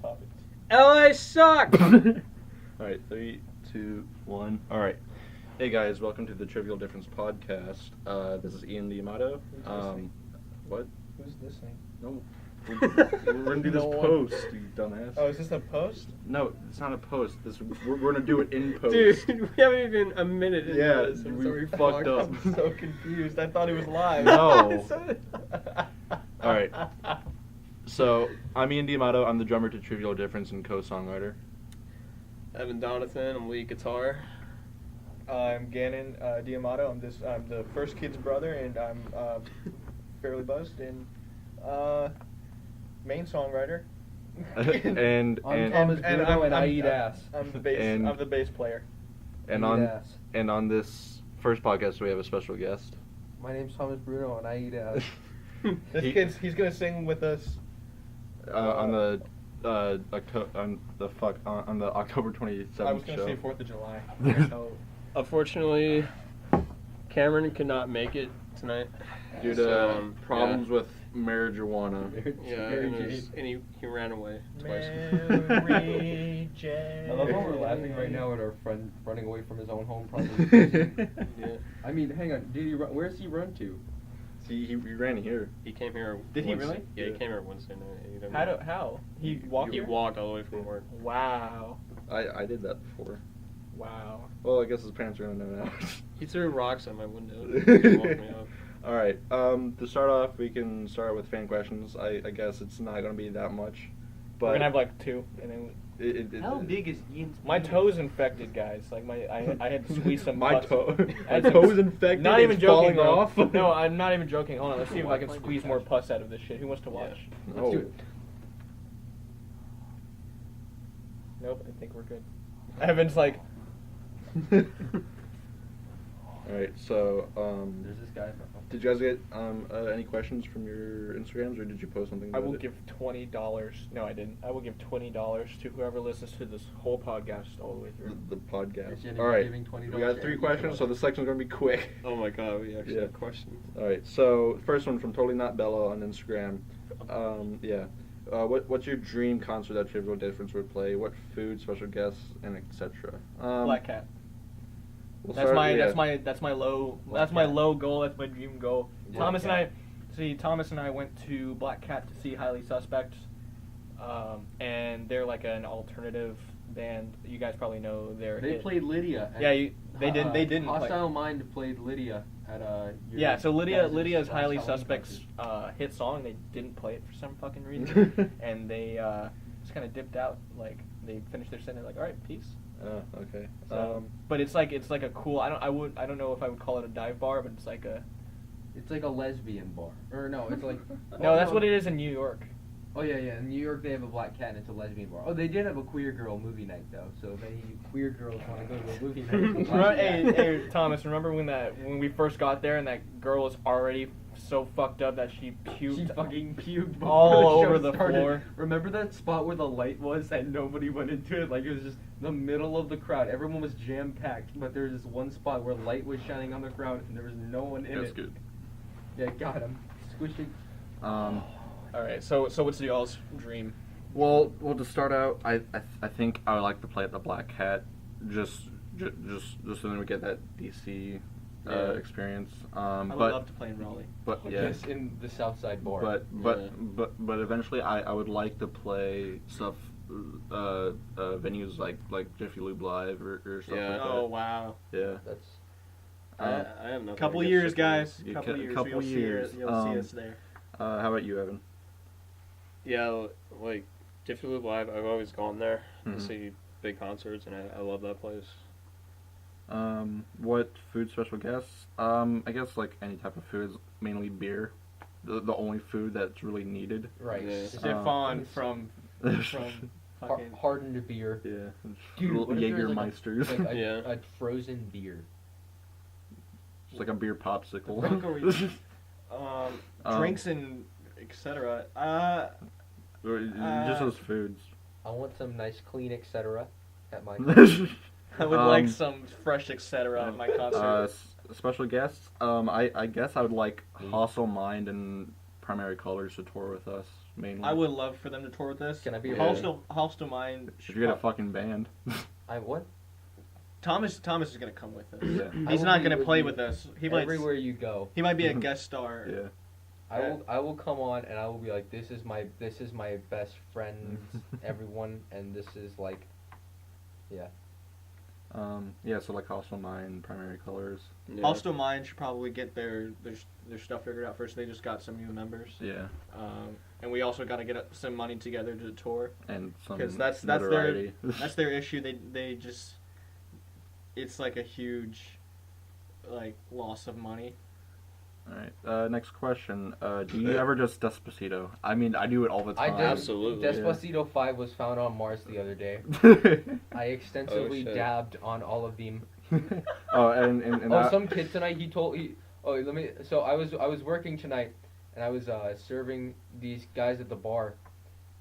Pop it. LA sucks! Alright, 3, 2, 1. Alright. Hey guys, welcome to the Trivial Difference podcast. This is Ian D'Amato. What? Who's listening? No. We're gonna do this post, you dumbass. Oh, is this a post? No, it's not a post. We're gonna do it in post. Dude, we haven't even a minute into Yeah, this. I'm we sorry, fucked up. I'm so confused. I thought he was live. No. Alright. So, I'm Ian D'Amato. I'm the drummer to Trivial Difference and co-songwriter. Evan Donathan, I'm lead guitar. I'm Gannon D'Amato. I'm the first kid's brother, and I'm fairly buzzed and main songwriter. and I'm Thomas Bruno, and I eat ass. I'm the bass. And- I'm the bass player. and I eat on ass. and on this first podcast we have a special guest. My name's Thomas Bruno, and I eat ass. He's gonna sing with us. On the October 27th show. I was gonna say 4th of July. So Unfortunately, Cameron could not make it tonight. Due to problems with marijuana. Yeah, and he ran away twice. Mary Jane. I love how we're laughing right now at our friend running away from his own home, probably. Yeah. I mean, hang on. Did he run? Where's he run to? He ran here. He came here. Did he Wednesday- really? Yeah, he Yeah. came here Wednesday night. How? He walked He here? walked all the way from work. Wow. I did that before. Wow. Well, I guess his parents are gonna know now. He threw rocks at my window. He woke me up. All right. To start off, we can start with fan questions. I guess it's not gonna be that much, but We're gonna have like 2, and then How big is Ian's my penis? toe's infected, guys. Like I had to squeeze some. My pus. toe. I My had some- toe's infected. Not even it's joking, falling bro. off. No, I'm not even joking. Hold on, let's see if I can Why squeeze you more touch? pus out of this shit. Who wants to watch? No. Let's do it. Nope, I think we're good. Evan's like, All right. So, There's this guy. did you guys get any questions from your Instagrams, or did you post something? I about will it? give $20. No, I didn't. I will give $20 to whoever listens to this whole podcast all the way through. the podcast. Is All right. giving $20 We got 3 questions, so this section's gonna be quick. Oh my god, we actually Yeah. have questions. All right. So first one from Totally Not Bella on Instagram. Yeah. What's your dream concert that Trivial Difference would play? What food, special guests, and etc. Black Cat. We'll That's start- my yeah. that's my low Black that's my Cat. low goal. That's my dream goal. Black Thomas Cat. Thomas and I went to Black Cat to see Highly Suspect, and they're like an alternative band. You guys probably know their They hit. played Lydia. Yeah, they didn't. They didn't. Hostile play. Mind played Lydia at your Yeah, so Lydia's guys' Highly Hostile Mind Suspect's concert. hit song. They didn't play it for some fucking reason, and they just kind of dipped out. Like they finished their set, and they're like, "All right, peace." Okay. So, but it's like a cool. I don't know if I would call it a dive bar, but it's like a. It's like a lesbian bar. Or no, it's like. No, that's what it is in New York. Oh yeah. In New York they have a Black Cat and it's a lesbian bar. Oh, they did have a queer girl movie night though. So if any queer girls want to go to a movie night, it's a Black Hey, Cat. hey, Thomas, remember when we first got there and that girl was already so fucked up that she puked? She fucking puked all before over the the show started. floor. Remember that spot where the light was and nobody went into it? Like it was just the middle of the crowd. Everyone was jam packed, but there was this one spot where light was shining on the crowd and there was no one in That's it. good. Yeah, got him. Squishing. All right, so what's y'all's dream? Well, to start out, I think I would like to play at the Black Cat, just so then we get that DC Yeah. experience. I would but love to play in Raleigh. but yeah, Just in the South Side bar. but eventually I would like to play stuff venues like Jiffy Lube Live or stuff Yeah. like that. Oh wow! Yeah. That's I have nothing. Couple against years, Jiffy guys. Yeah, Couple years. couple You'll years. See you'll see us there. How about you, Evan? Yeah, like Jiffy Lube Live. I've always gone there Mhm. to see big concerts, and I love that place. What food special guests? I guess like any type of food, mainly beer. The only food that's really needed. right. Yeah. Stefan from fucking. Hardened beer. Yeah. Dude, Little what if there was, Jägermeisters. Like a, Yeah. a frozen beer. It's like a beer popsicle. Drinks and etc. Or just those foods. I want some nice clean etc. at my I would like some fresh etc. at my concert. Special guests. I guess I would like Hostile Mind and Primary Colors to tour with us. mainly. I would love for them to tour with us. Can I be House to Mind? If you get a fucking band. What? Thomas is gonna come with us. Yeah. He's not gonna play with us. He might. Everywhere you go. He might be a guest star. Yeah. I will come on and I will be like, this is my best friend, everyone, and this is like, yeah. Yeah, so like Hostile Mind, Primary Colors. Yeah. House to Mind should probably get their stuff figured out first. They just got some new members. Yeah. And we also got to get some money together to tour. And some Because that's notoriety. that's their issue. They just, it's like a huge, like, loss of money. Alright, next question. Do you ever just Despacito? I mean, I do it all the I time. did. Absolutely. Despacito 5 was found on Mars the other day. I extensively shit. dabbed on all of them. Oh, and Some kid tonight, so I was working tonight, and I was serving these guys at the bar,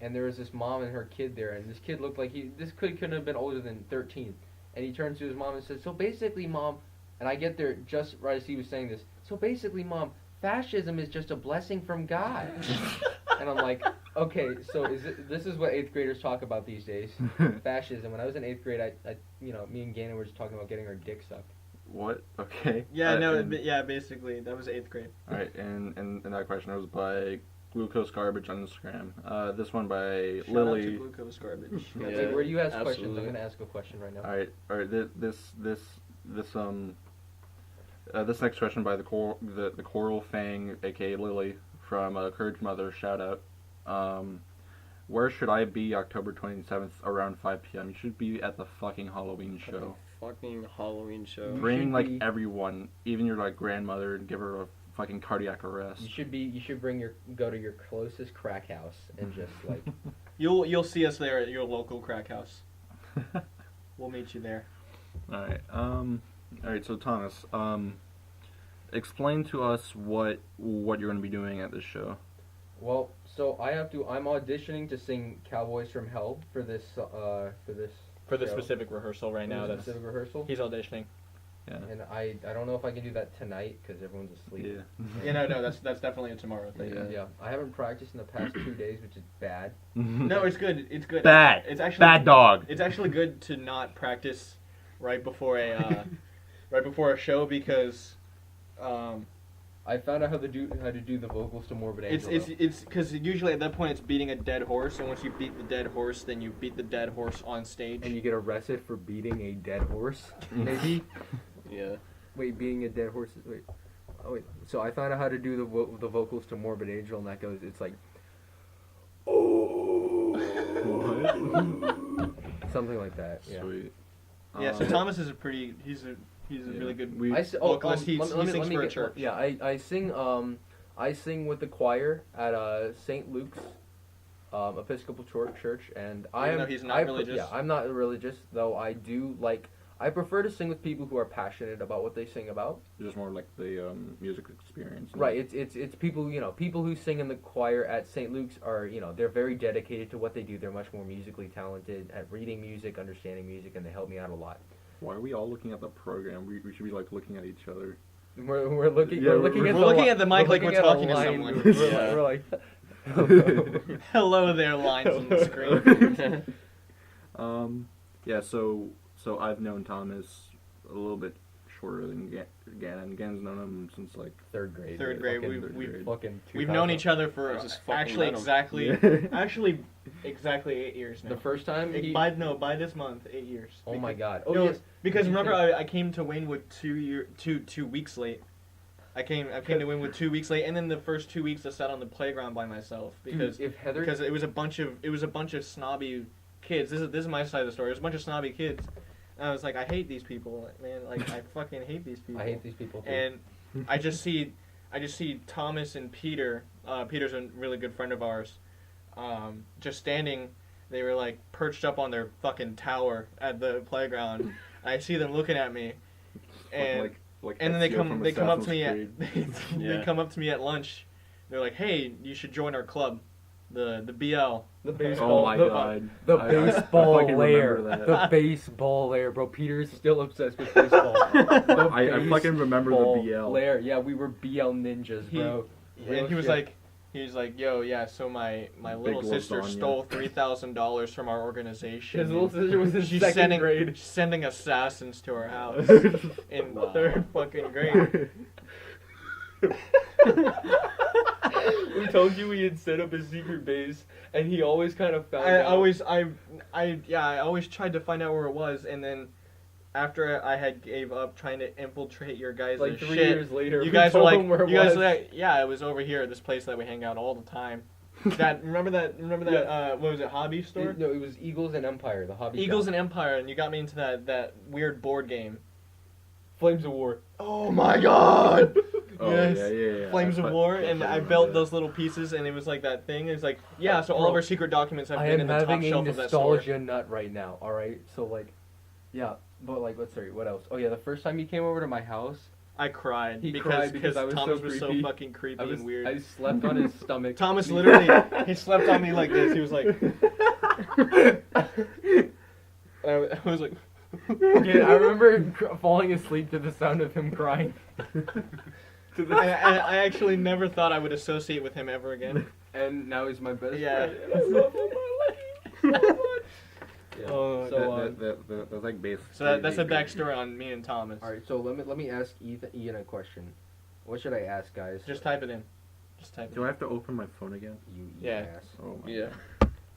and there was this mom and her kid there, and this kid looked like this kid couldn't have been older than 13, and he turns to his mom and says, "So basically, Mom," and I get there just right as he was saying this, "So basically, Mom, fascism is just a blessing from God." And I'm like, okay, so this is what 8th graders talk about these days, fascism. When I was in 8th grade, I me and Gannon were just talking about getting our dick sucked. What? Okay. Yeah, yeah, basically that was 8th grade. Alright, and that question was by Glucose Garbage on Instagram. This one by Shout out Lily. to Glucose Garbage. Yeah. Wait, where do you ask questions? absolutely. I'm gonna ask a question right now. Alright, this next question by the Coral Fang, aka Lily, from Courage Mother, shout out. Where should I be October 27th around 5 p.m.? You should be at the fucking Halloween show. Fucking Halloween show. Bring should like be- everyone, even your like grandmother, and give her a fucking cardiac arrest. You should go to your closest crack house and just like You'll see us there at your local crack house. We'll meet you there. Alright, so Thomas, explain to us what you're going to be doing at this show. Well, so I'm auditioning to sing Cowboys from Hell for this For the show. specific rehearsal right now. For the That's specific rehearsal. he's auditioning. Yeah. And I don't know if I can do that tonight because everyone's asleep. Yeah. No, that's definitely a tomorrow thing. Yeah. I haven't practiced in the past 2 days, which is bad. No, it's good. It's good. Bad. It's actually Bad dog. It's actually good to not practice right before a show because I found out how to do the vocals to Morbid Angel. it's because usually at that point it's beating a dead horse, and once you beat the dead horse, then you beat the dead horse on stage. and you get arrested for beating a dead horse, maybe. Yeah. Wait, beating a dead horse. Wait. Oh wait. So I found out how to do the vocals to Morbid Angel, and that goes. It's like. Something like that. Yeah. Sweet. Yeah, so Thomas is he's a really good vocalist. He sings for a church. Yeah, I sing with the choir at St. Luke's Episcopal Church, and Even though he's not religious? Yeah, I'm not religious, though I do like. I prefer to sing with people who are passionate about what they sing about. Just more like the music experience. Right, it's people, people who sing in the choir at St. Luke's are, they're very dedicated to what they do. They're much more musically talented at reading music, understanding music, and they help me out a lot. Why are we all looking at the program? We should be like looking at each other. We're looking Yeah, we're looking at we're the looking li- at the mic like looking we're at a talking to line. someone. We're like Hello there, lines on the screen. Yeah, so I've known Thomas a little bit shorter than Gannon. Gannon's known him since like third grade. Third grade. Fucking- We've fucking We've known 2000. each other for This is fucking actually venom. exactly 8 years now. The first time he, by this month, 8 years. oh my god. No, yes. because remember I came to Waynewood 2 weeks late. I came to Waynewood 2 weeks late, and then the first 2 weeks I sat on the playground by myself because Dude, if Heather because it was a bunch of snobby kids. This is my side of the story. It was a bunch of snobby kids. And I was like, I hate these people, man. Like I fucking hate these people. I hate these people too. And I just see Thomas and Peter. Peter's a really good friend of ours. Just standing, they were like perched up on their fucking tower at the playground. I see them looking at me, and and then they come up to me they come up to me at lunch. They're like, "Hey, you should join our club, the BL." The baseball. Oh my god. The I baseball fucking layer. remember that. The baseball layer, bro. Peter is still obsessed with baseball. I fucking remember the Baseball BL. layer. Yeah, we were BL ninjas, bro. And he was like, He's like, yo, yeah, so my little Big sister lasagna. stole $3,000 from our organization. His little sister was in She's second grade. She's sending assassins to our house in Wow. 3rd fucking grade. We told you we had set up a secret base, and he always kind of found I out. always tried to find out where it was, and then after I had gave up trying to infiltrate your guys' like 3 shit, years later, you we guys were told like, him where it you guys was. were like, yeah, it was over here at this place that we hang out all the time. Remember that? What was it? Hobby store? No, it was Eagles and Empire, the hobby Eagles shop. and Empire, and you got me into that weird board game. Flames of War. Oh my god! Oh, Yes. yeah. Flames of I War, and fucking I remember built that. those little pieces, and it was like that thing. It's like, yeah, so all of our secret documents have I been am in the top having a shelf of that store. nostalgia nut right now. All right, so like, yeah, but like, what else? Oh yeah, the first time he came over to my house, I cried He because cried because I was Thomas so was so creepy. fucking creepy and weird. I slept on his stomach. Thomas literally, he slept on me like this. He was like, I was like, Yeah, I remember falling asleep to the sound of him crying. I actually never thought I would associate with him ever again. And now he's my best Yeah. friend. I love him. I like him so much. Yeah. Oh, That's like basic. So that's a backstory on me and Thomas. All right, so let me ask Ian a question. What should I ask, guys? Just type it in. Just type it Do in. I have to open my phone again? You Yeah. ass. Oh my Yeah.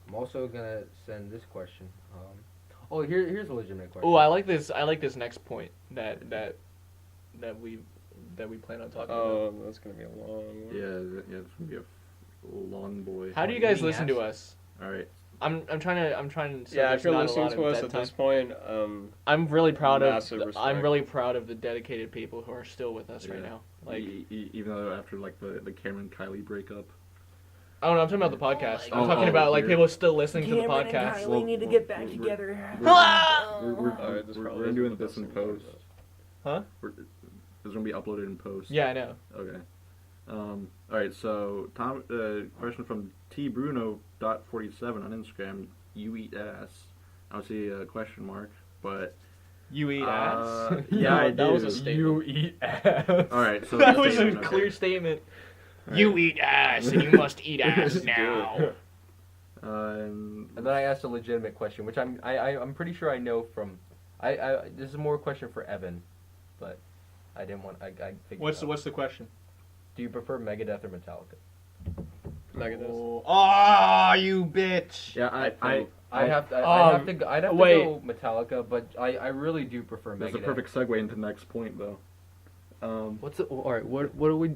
I'm also gonna send this question. Here's a legitimate question. Oh, I like this next point that we plan on talking about. Oh, that's gonna be a long one. Yeah, it's gonna be a long boy. How do you guys Being listen to asked? us? All right. I'm trying to. So Yeah, there's if you're not a listening lot to of us dead at time. this point, I'm really proud of. Massive I'm respect. really proud of the dedicated people who are still with us right Yeah. now. Like, Even though after like the Cameron Kylie breakup. I don't know. I'm talking about the podcast. I'm God. talking Oh, about like weird. people still listening to the podcast. We need to get back together. We're Alright, this probably doing isn't the this best in thing to post. Huh? This is gonna be uploaded in post. Yeah, I know. Okay. All right. So question from tbruno.47 on Instagram. You eat ass. I don't see a question mark, but You eat ass. yeah, I that was do. a statement. You eat ass. All right. So That the was a statement, clear okay. statement. All You right. eat ass, and you must eat ass Just do now. And then I asked a legitimate question, which I'm pretty sure I know from. This is more a question for Evan, but I didn't want. I figured. What's the question? Do you prefer Megadeth or Metallica? Megadeth. Oh, you bitch! Yeah, I'd have to. I'd have to wait. go Metallica, but I really do prefer Megadeth. That's a perfect segue into the next point, though. What's it? All right. What are we?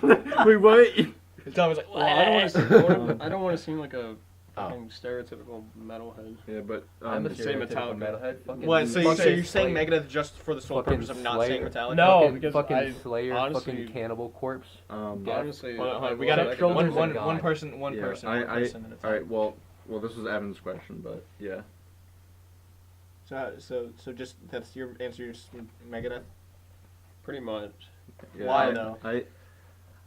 Wait, what? Tom was like, Well, I don't want to seem like a fucking stereotypical metalhead. Yeah, but I'm a say stereotypical Metallica. metalhead. Fucking What? So you're fucking saying Slayer. Megadeth just for the sole Fucking purpose of not Slayer. saying Metallica? No, Fucking- because fucking I Slayer, honestly- fucking Cannibal Corpse. Yeah. Honestly, Hold on, I we will got say it. Shoulders One and God. person. Yeah, One I, person at a time. all right. Well, this is Evan's question, but yeah. So just that's your answer. You're just Megadeth. pretty much. Yeah, Why, though?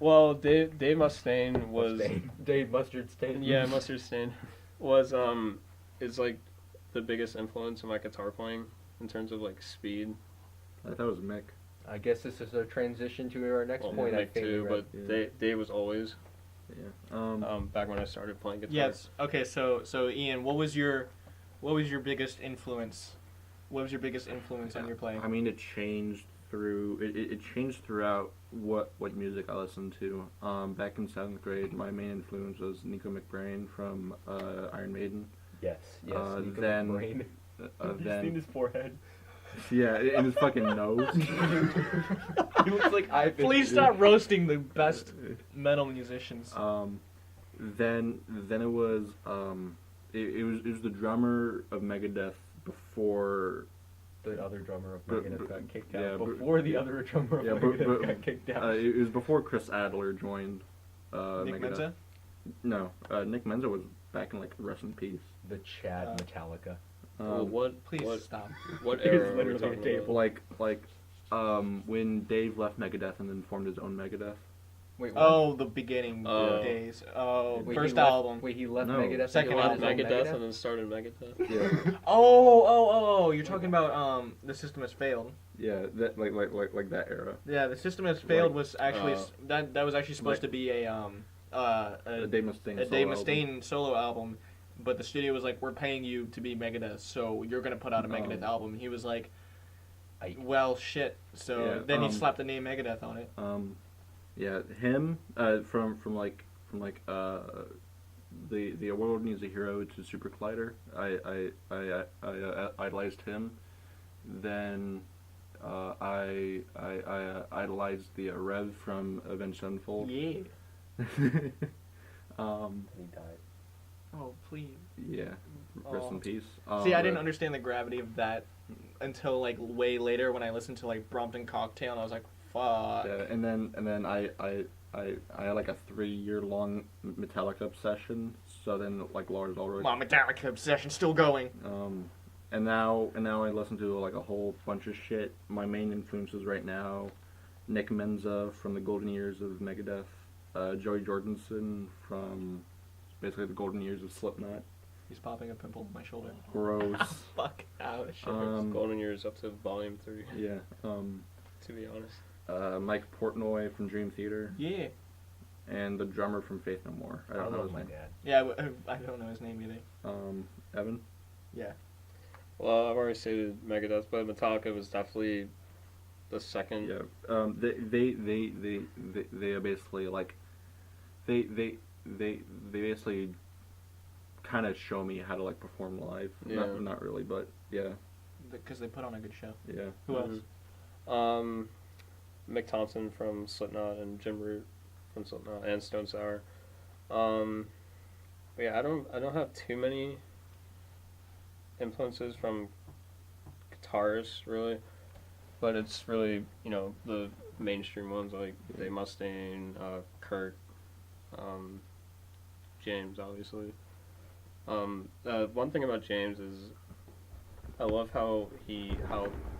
Well, Dave Mustaine was Dave Mustard Stain. yeah, Mustard Stain was is like the biggest influence in my guitar playing in terms of like speed. I thought it was Mick. I guess this is a transition to our next Well, point. I Mick think. too, but Yeah. Dave was always Yeah. back when I started playing guitar. Yes. Okay. So Ian, what was your biggest influence? What was your biggest influence on your playing? I mean, it changed it changed throughout what music I listened to. Back in 7th grade, my main influence was Nico McBrain from Iron Maiden. Yes. Yes. Nico Then- McBrain. Have you then seen his forehead? yeah, in his fucking nose. He looks like I've been. Please stop roasting the best metal musicians. Then it was it was the drummer of Megadeth before. The other drummer of But- Megadeth got kicked out. yeah, but- Before the other drummer of Yeah, Megadeth got kicked out. it was before Chris Adler joined Nick Megadeth. Menza? No, Nick Menza was back in like Rest in Peace. The Chad Metallica. Well, Please what stop. what It's era are we literally a talking table. about? when Dave left Megadeth and then formed his own Megadeth. Wait. What? Oh, the beginning Oh. days. Oh, Wait, first he left- album. Wait, he left No. Megadeth. Second and album, joined his own Megadeth and then started Megadeth. Yeah. Oh, you're talking about the system has failed. Yeah, that like that era. Yeah, the System Has Failed Like, was actually that was actually supposed like- to be a Dave Mustaine. a solo Dave album. Mustaine solo album, but the studio was like, we're paying you to be Megadeth, so you're gonna put out a Megadeth album. And he was like, well, shit. So Yeah, then he slapped the name Megadeth on it. Yeah, him from the World Needs a Hero to Super Collider. I idolized him. Then I idolized the Rev from Avenged Sevenfold. Yeah. He died. Oh, please. Yeah, rest in peace. See, I didn't understand the gravity of that until like way later when I listened to like Brompton Cocktail, and I was like, fuck. Yeah, and then I had like a 3-year long Metallica obsession. So then like Lars Ulrich. My Metallica obsession still going. And now I listen to like a whole bunch of shit. My main influences right now, Nick Menza from the golden years of Megadeth, Joey Jordison from basically the golden years of Slipknot. He's popping a pimple on my shoulder. Gross. Fuck. Ouch. Golden Years up to Volume 3. Yeah. To be honest. Mike Portnoy from Dream Theater, Yeah. and the drummer from Faith No More. I don't know his name. dad. Yeah, I don't know his name either. Evan. Yeah. Well, I've already stated Megadeth, but Metallica was definitely the second. Yeah. They are basically like they basically kind of show me how to like perform live. Yeah. Not really, but yeah. Because they put on a good show. Yeah. Who else? Mick Thompson from Slipknot and Jim Root from Slipknot and Stone Sour. Yeah, I don't have too many influences from guitarists really, but it's really the mainstream ones like Dave Mustaine, Kurt, James obviously. One thing about James is I love how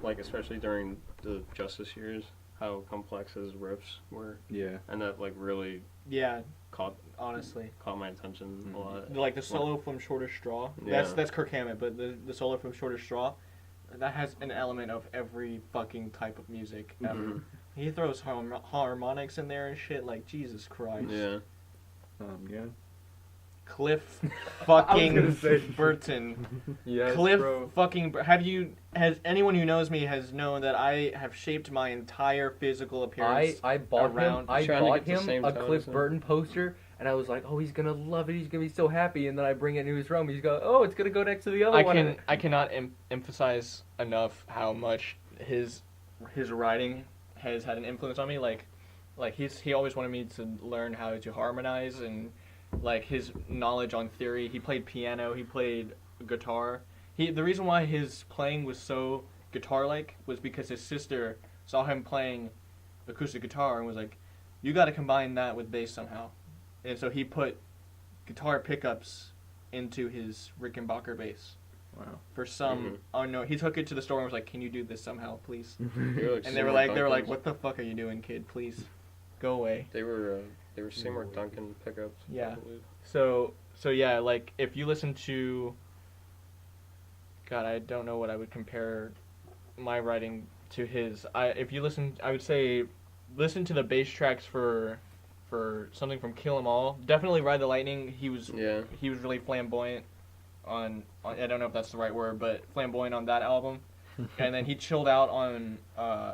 like especially during the Justice years, how complex his riffs were. Yeah. And that like really Yeah, caught honestly. my attention a lot. Like the solo from Shortest Straw. Yeah. That's Kirk Hammett, but the solo from Shortest Straw, that has an element of every fucking type of music ever. Mhm. He throws harmonics in there and shit. Like Jesus Christ. Yeah. Yeah. Cliff gonna fucking say- Burton. Yes, Cliff bro. fucking. Has anyone who knows me has known that I have shaped my entire physical appearance. I bought him. around- I trying to bought get the him same a tone Cliff as him. Burton poster, and I was like, "Oh, he's gonna love it. He's gonna be so happy." And then I bring it into his room. He's going, "Oh, it's gonna go next to the other one." I cannot emphasize enough how much his writing has had an influence on me. Like he always wanted me to learn how to harmonize, and like his knowledge on theory. He played piano. He played guitar. The reason why his playing was so guitar-like was because his sister saw him playing acoustic guitar and was like, "You got to combine that with bass somehow," and so he put guitar pickups into his Rickenbacker bass. Wow. For some, Mhm. oh no, he took it to the store and was like, "Can you do this somehow, please?" They And they were like, "What the fuck are you doing, kid? Please, go away." They were Seymour Duncan pickups. Yeah. I believe. So yeah, like if you listen to, God, I don't know what I would compare my writing to his. If you listen, I would say, listen to the bass tracks for something from Kill 'Em All. Definitely Ride the Lightning. He was really flamboyant on I don't know if that's the right word, but flamboyant on that album. And then he chilled out on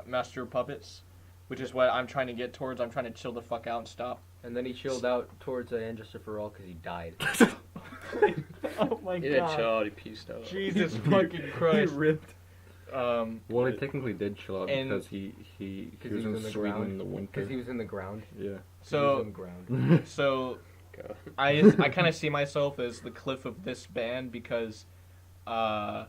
Master of Puppets, which is what I'm trying to get towards. I'm trying to chill the fuck out and stop. And then he chilled out towards And Justice for All because he died. Oh my He didn't chill out, he pieced out. Jesus fucking Christ. He ripped. Well, he technically did chill out and- because he was in Sweden ground. in the winter. Because he was in the ground. Yeah. He was in the ground. So God. I kind of see myself as the Cliff of this band because I'm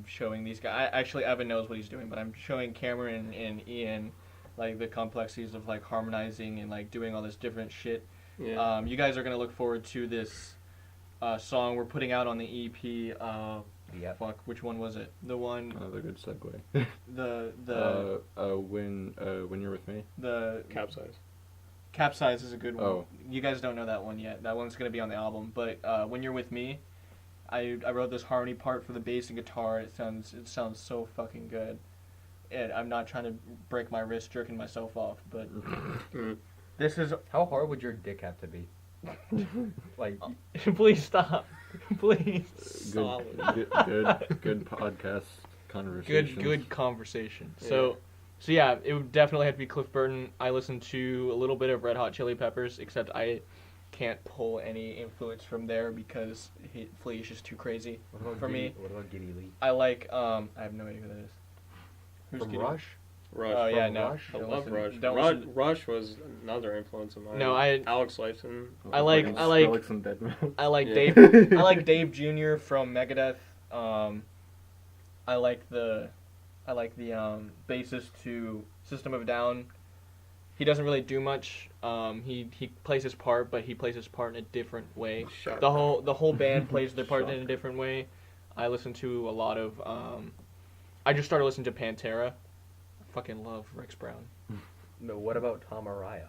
showing these guys. Actually, Evan knows what he's doing, but I'm showing Cameron and Ian like the complexities of like harmonizing and like doing all this different shit. Yeah. You guys are gonna look forward to this song we're putting out on the EP. Yep. Fuck, which one was it? The one, Another good segue. When you're with me. the Capsize. Capsize is a good one. Oh. You guys don't know that one yet. That one's gonna be on the album. But When You're With Me, I wrote this harmony part for the bass and guitar. It sounds so fucking good. and I'm not trying to break my wrist jerking myself off, but this is. How hard would your dick have to be? Like, Please stop. Please. Solid. Good podcast conversation. Good conversation. So yeah, it would definitely have to be Cliff Burton. I listened to a little bit of Red Hot Chili Peppers, except I can't pull any influence from there because Flea is just too crazy for me. What about Geddy Lee? I like I have no idea who that is. Who's From Geddy? Rush? Rush. Oh yeah, From no. Rush? I love Rush. Don't listen. Rush was another influence of mine. No, Alex Lifeson. I like some dead mouse. I like Yeah. Dave. I like Dave Jr. from Megadeth. I like the bassist to System of a Down. He doesn't really do much. He plays his part, but he plays his part in a different way. The whole band plays their part in a different way. I listen to a lot of. I just started listening to Pantera. I fucking love Rex Brown. No, what about Tom Araya?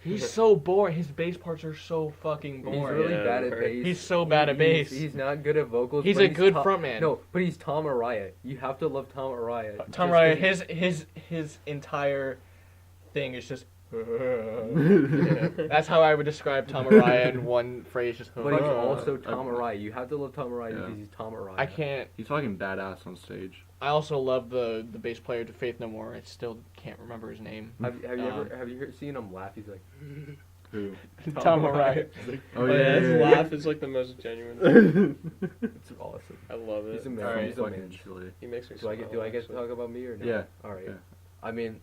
He's so boring. His bass parts are so fucking He's boring. really Yeah, bad at right. bass. He's so bad at bass. He's not good at vocals. He's but a good Tom, frontman. No, but he's Tom Araya. You have to love Tom Araya. Tom Just Ryan, 'cause his entire thing is just. That's how I would describe Tom Araya in one phrase. Just. But he's also Tom Araya. You have to love Tom Araya Yeah. because he's Tom Araya. I can't. He's fucking badass on stage. I also love the bass player to Faith No More. I still can't remember his name. Have you seen him laugh? He's like. Who? Tom Araya. Oh But yeah. his laugh is like the most genuine. It's awesome. I love it. He's a man. Alright. He's a Fucking man. silly. He makes me. Do I get to talk about me or no? Yeah. All right. Yeah. I mean,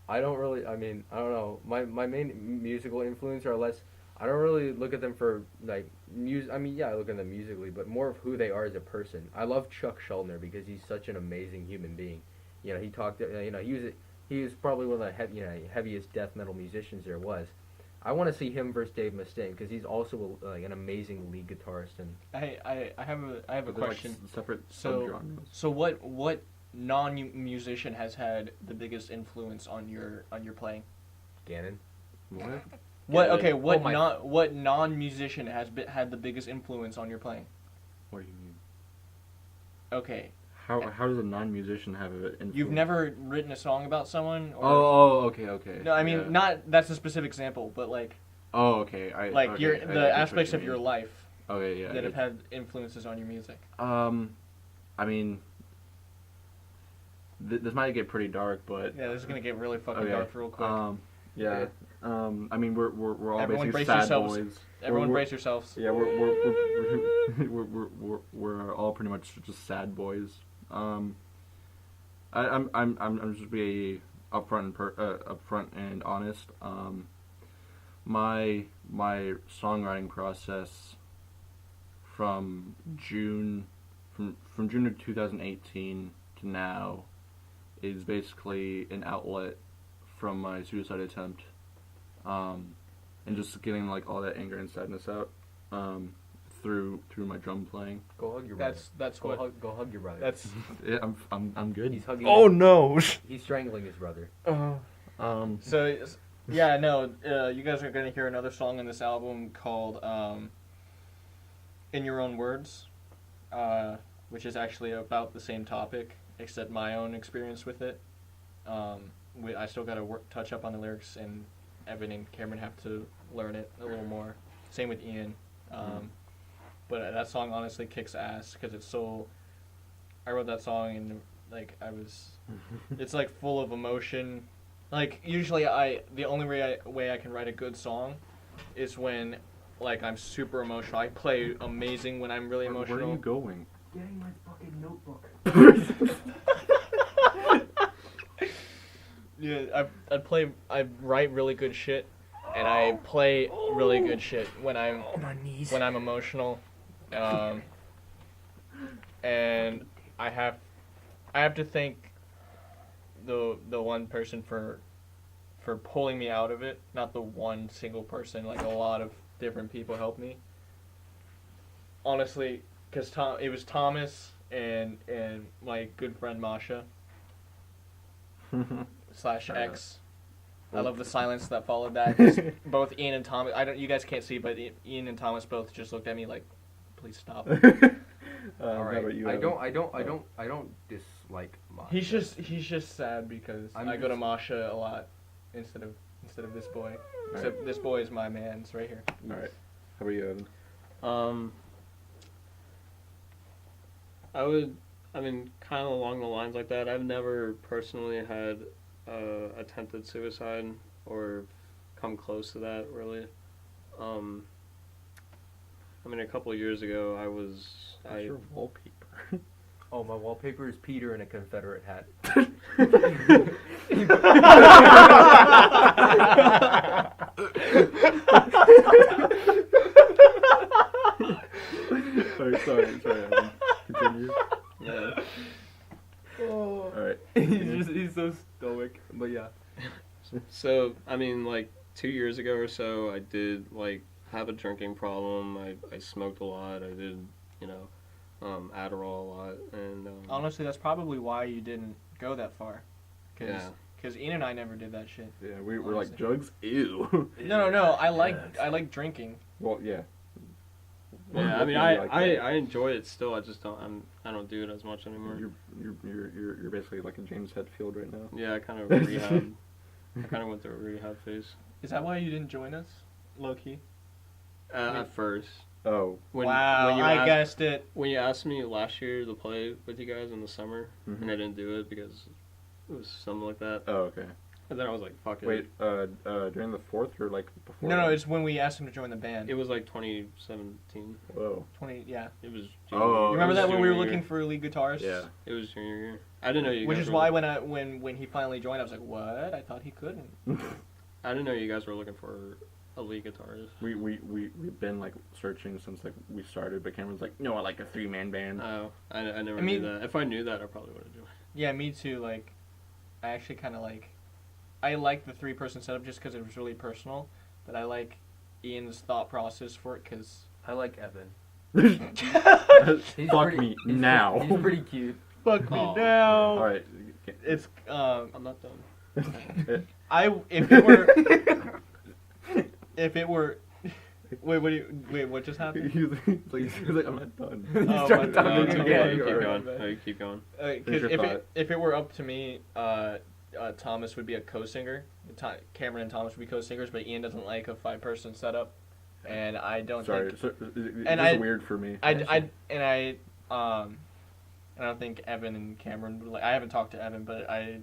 I don't know. My main musical influence are less. I don't really look at them for like music. I mean, yeah, I look at them musically, but more of who they are as a person. I love Chuck Schuldiner because he's such an amazing human being. You know, he talked. You know, he was probably one of the heaviest death metal musicians there was. I want to see him versus Dave Mustaine because he's also an amazing lead guitarist and. I have a But they're, like, question. separate So subgenres. so what non-musician has had the biggest influence on your playing? Gannon. What? What non-musician has had the biggest influence on your playing? What do you mean? Okay, How does a non-musician have an influence? you've never written a song about someone? Or, Okay. No, I mean Yeah. not. That's a specific example, but like Okay. the aspects of your life Okay, yeah. that have had influences on your music. I mean, this might get pretty dark, but Yeah, this is gonna get really fucking okay. dark real quick. Yeah. I mean, we're all Everyone basically brace sad yourselves. boys. Everyone we're- brace yourselves. Yeah, we're all pretty much just sad boys. I'm just be upfront and honest. My songwriting process from June of 2018 to now is basically an outlet from my suicide attempt, and just getting like all that anger and sadness out through my drum playing. Go hug your brother. That's what. Go hug your brother. That's. Yeah, I'm good. He's hugging. Oh no. He's strangling his brother. So, yeah, no, you guys are going to hear another song in this album called In Your Own Words, which is actually about the same topic, except my own experience with it. I still got to touch up on the lyrics, and Evan and Cameron have to learn it a little more. Same with Ian. But that song honestly kicks ass, because it's so... I wrote that song, and, like, it's, like, full of emotion. Like, usually the only way I can write a good song is when, like, I'm super emotional. I play amazing when I'm really emotional. Where are you going? Getting my fucking notebook. Yeah, I write really good shit, and I play really good shit when I'm emotional. And I have to thank the one person for pulling me out of it. Not the one single person, like a lot of different people helped me. Honestly, because it was Thomas and my good friend Masha /X. I love the silence that followed that. 'Cause both Ian and Thomas, you guys can't see, but Ian and Thomas both just looked at me like, please stop. How All right. about you, I Evan? don't dislike Masha. He's just sad because I go to Masha a lot instead of this boy. Except this boy is my man. It's right here. All right. How about you, Evan? I mean, kind of along the lines like that. I've never personally had attempted suicide or come close to that, really. I mean, a couple of years ago, What's your wallpaper? Oh, my wallpaper is Peter in a Confederate hat. sorry, Evan. Continue. Yeah. All right. he's so stoic. But yeah. So, I mean, like 2 years ago or so, I did like have a drinking problem. I smoked a lot. I did, Adderall a lot, and Honestly, that's probably why you didn't go that far. yeah. Because Ian and I never did that shit. Yeah, we were Honestly. like drugs. Ew. No. I like drinking. Well, yeah. Yeah, I mean, Like I enjoy it still. I just I don't do it as much anymore. You're basically like in James Hetfield right now. Yeah, I kind of rehab. I kind of went through a rehab phase. Is that why you didn't join us? Low key. At first. Oh. Wow, when you I asked, guessed it. When you asked me last year to play with you guys in the summer, Mhm. and I didn't do it because it was something like that. Oh, okay. And then I was like, fuck it. Wait, during the 4th or like before? No, it's when we asked him to join the band. It was like 2017. Whoa. 20, yeah. It was. Oh, You remember it was that when we were junior looking year. for lead guitarists? Yeah. It was junior year. I didn't know you. Which guys is were why when he finally joined, I was like, what? I thought he couldn't. I didn't know you guys were looking for a lead guitarist. We've been like searching since like we started, but Cameron's like, no, I like a 3-man band. Oh, I never I mean- knew that. If I knew that, I probably would have done it. Yeah, me too. Like, I actually kind of like, I like the 3-person setup just because it was really personal. But I like Ian's thought process for it because. I like Evan. He's Fuck pretty- me he's now. He's pretty cute. Fuck me Aw. now. All right. It's I'm not done. if it were. Wait, what just happened? He was like, I'm not done. Oh, He's my trying bad. to Okay, keep okay, going. okay. No, you keep going. Finish Because your if it were up to me, Thomas would be a co-singer. Cameron and Thomas would be co-singers, but Ian doesn't like a 5-person setup, and I don't Sorry, think. so, it's and just I- weird for me. I don't think Evan and Cameron would like. I haven't talked to Evan, but I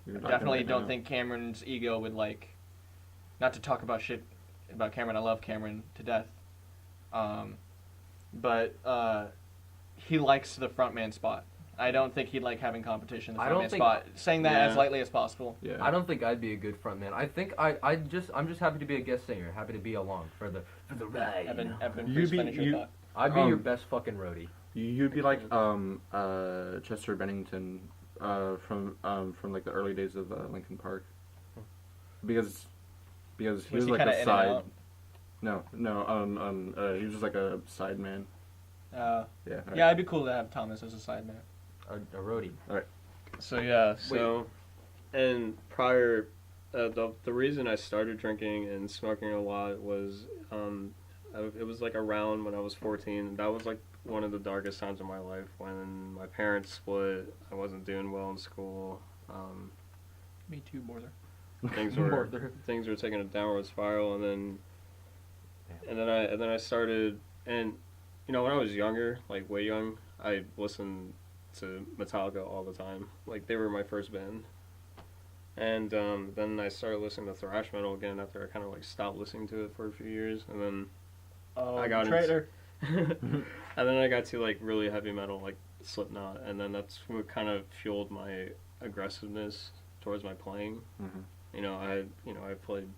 You're talking definitely right don't now. think Cameron's ego would like. Not to talk about shit about Cameron. I love Cameron to death. But he likes the frontman spot. I don't think he'd like having competition in the I don't frontman think- spot. Saying that Yeah. as lightly as possible. Yeah. I don't think I'd be a good frontman. I think I'm just happy to be a guest singer, happy to be along for the ride. Evan, you know? Evan, You'd please be- finish your you- thought. I'd be your Um, best fucking roadie. You'd be like Chester Bennington from like the early days of Linkin Park, because he was Was he like kinda a in and side. out? He was just like a side man. Yeah. alright. Yeah, it'd be cool to have Thomas as a side man. A roadie. So yeah, and prior, the reason I started drinking and smoking a lot was, it was like around when I was 14. That was like one of the darkest times of my life when my parents split. I wasn't doing well in school. Me too, Borther. Things Borther. were taking a downward spiral, and then I started, and when I was younger, like way young, I listened to Metallica all the time. Like they were my first band. And then I started listening to thrash metal again after I kind of like stopped listening to it for a few years, and then Oh, I got traitor. and then I got to like really heavy metal like Slipknot, and then that's what kind of fueled my aggressiveness towards my playing. Mhm. I played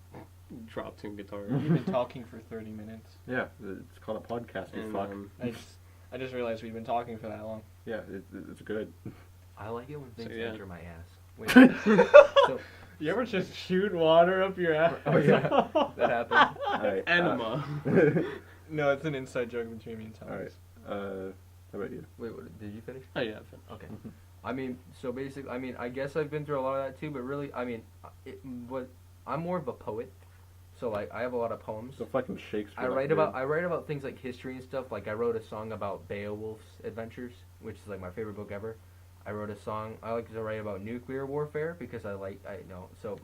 drop tune guitar. You've been talking for 30 minutes. Yeah, it's called a podcast. You And, fuck. I just realized we've been talking for that long. Yeah, it's good. I like it when things yeah. enter my ass. Wait, so, You ever just shoot water up your ass? oh yeah, that happened. Alright. Enema. No, it's an inside joke between me and Thomas. Alright. How about you? Wait, what, did you finish? Oh yeah. Okay. I mean, so basically, I guess I've been through a lot of that too, but really, I mean, I'm more of a poet, So like I have a lot of poems. The fucking Shakespeare. I write about things like history and stuff. Like I wrote a song about Beowulf's adventures, which is like my favorite book ever. I wrote a song. I like to write about nuclear warfare because I know. So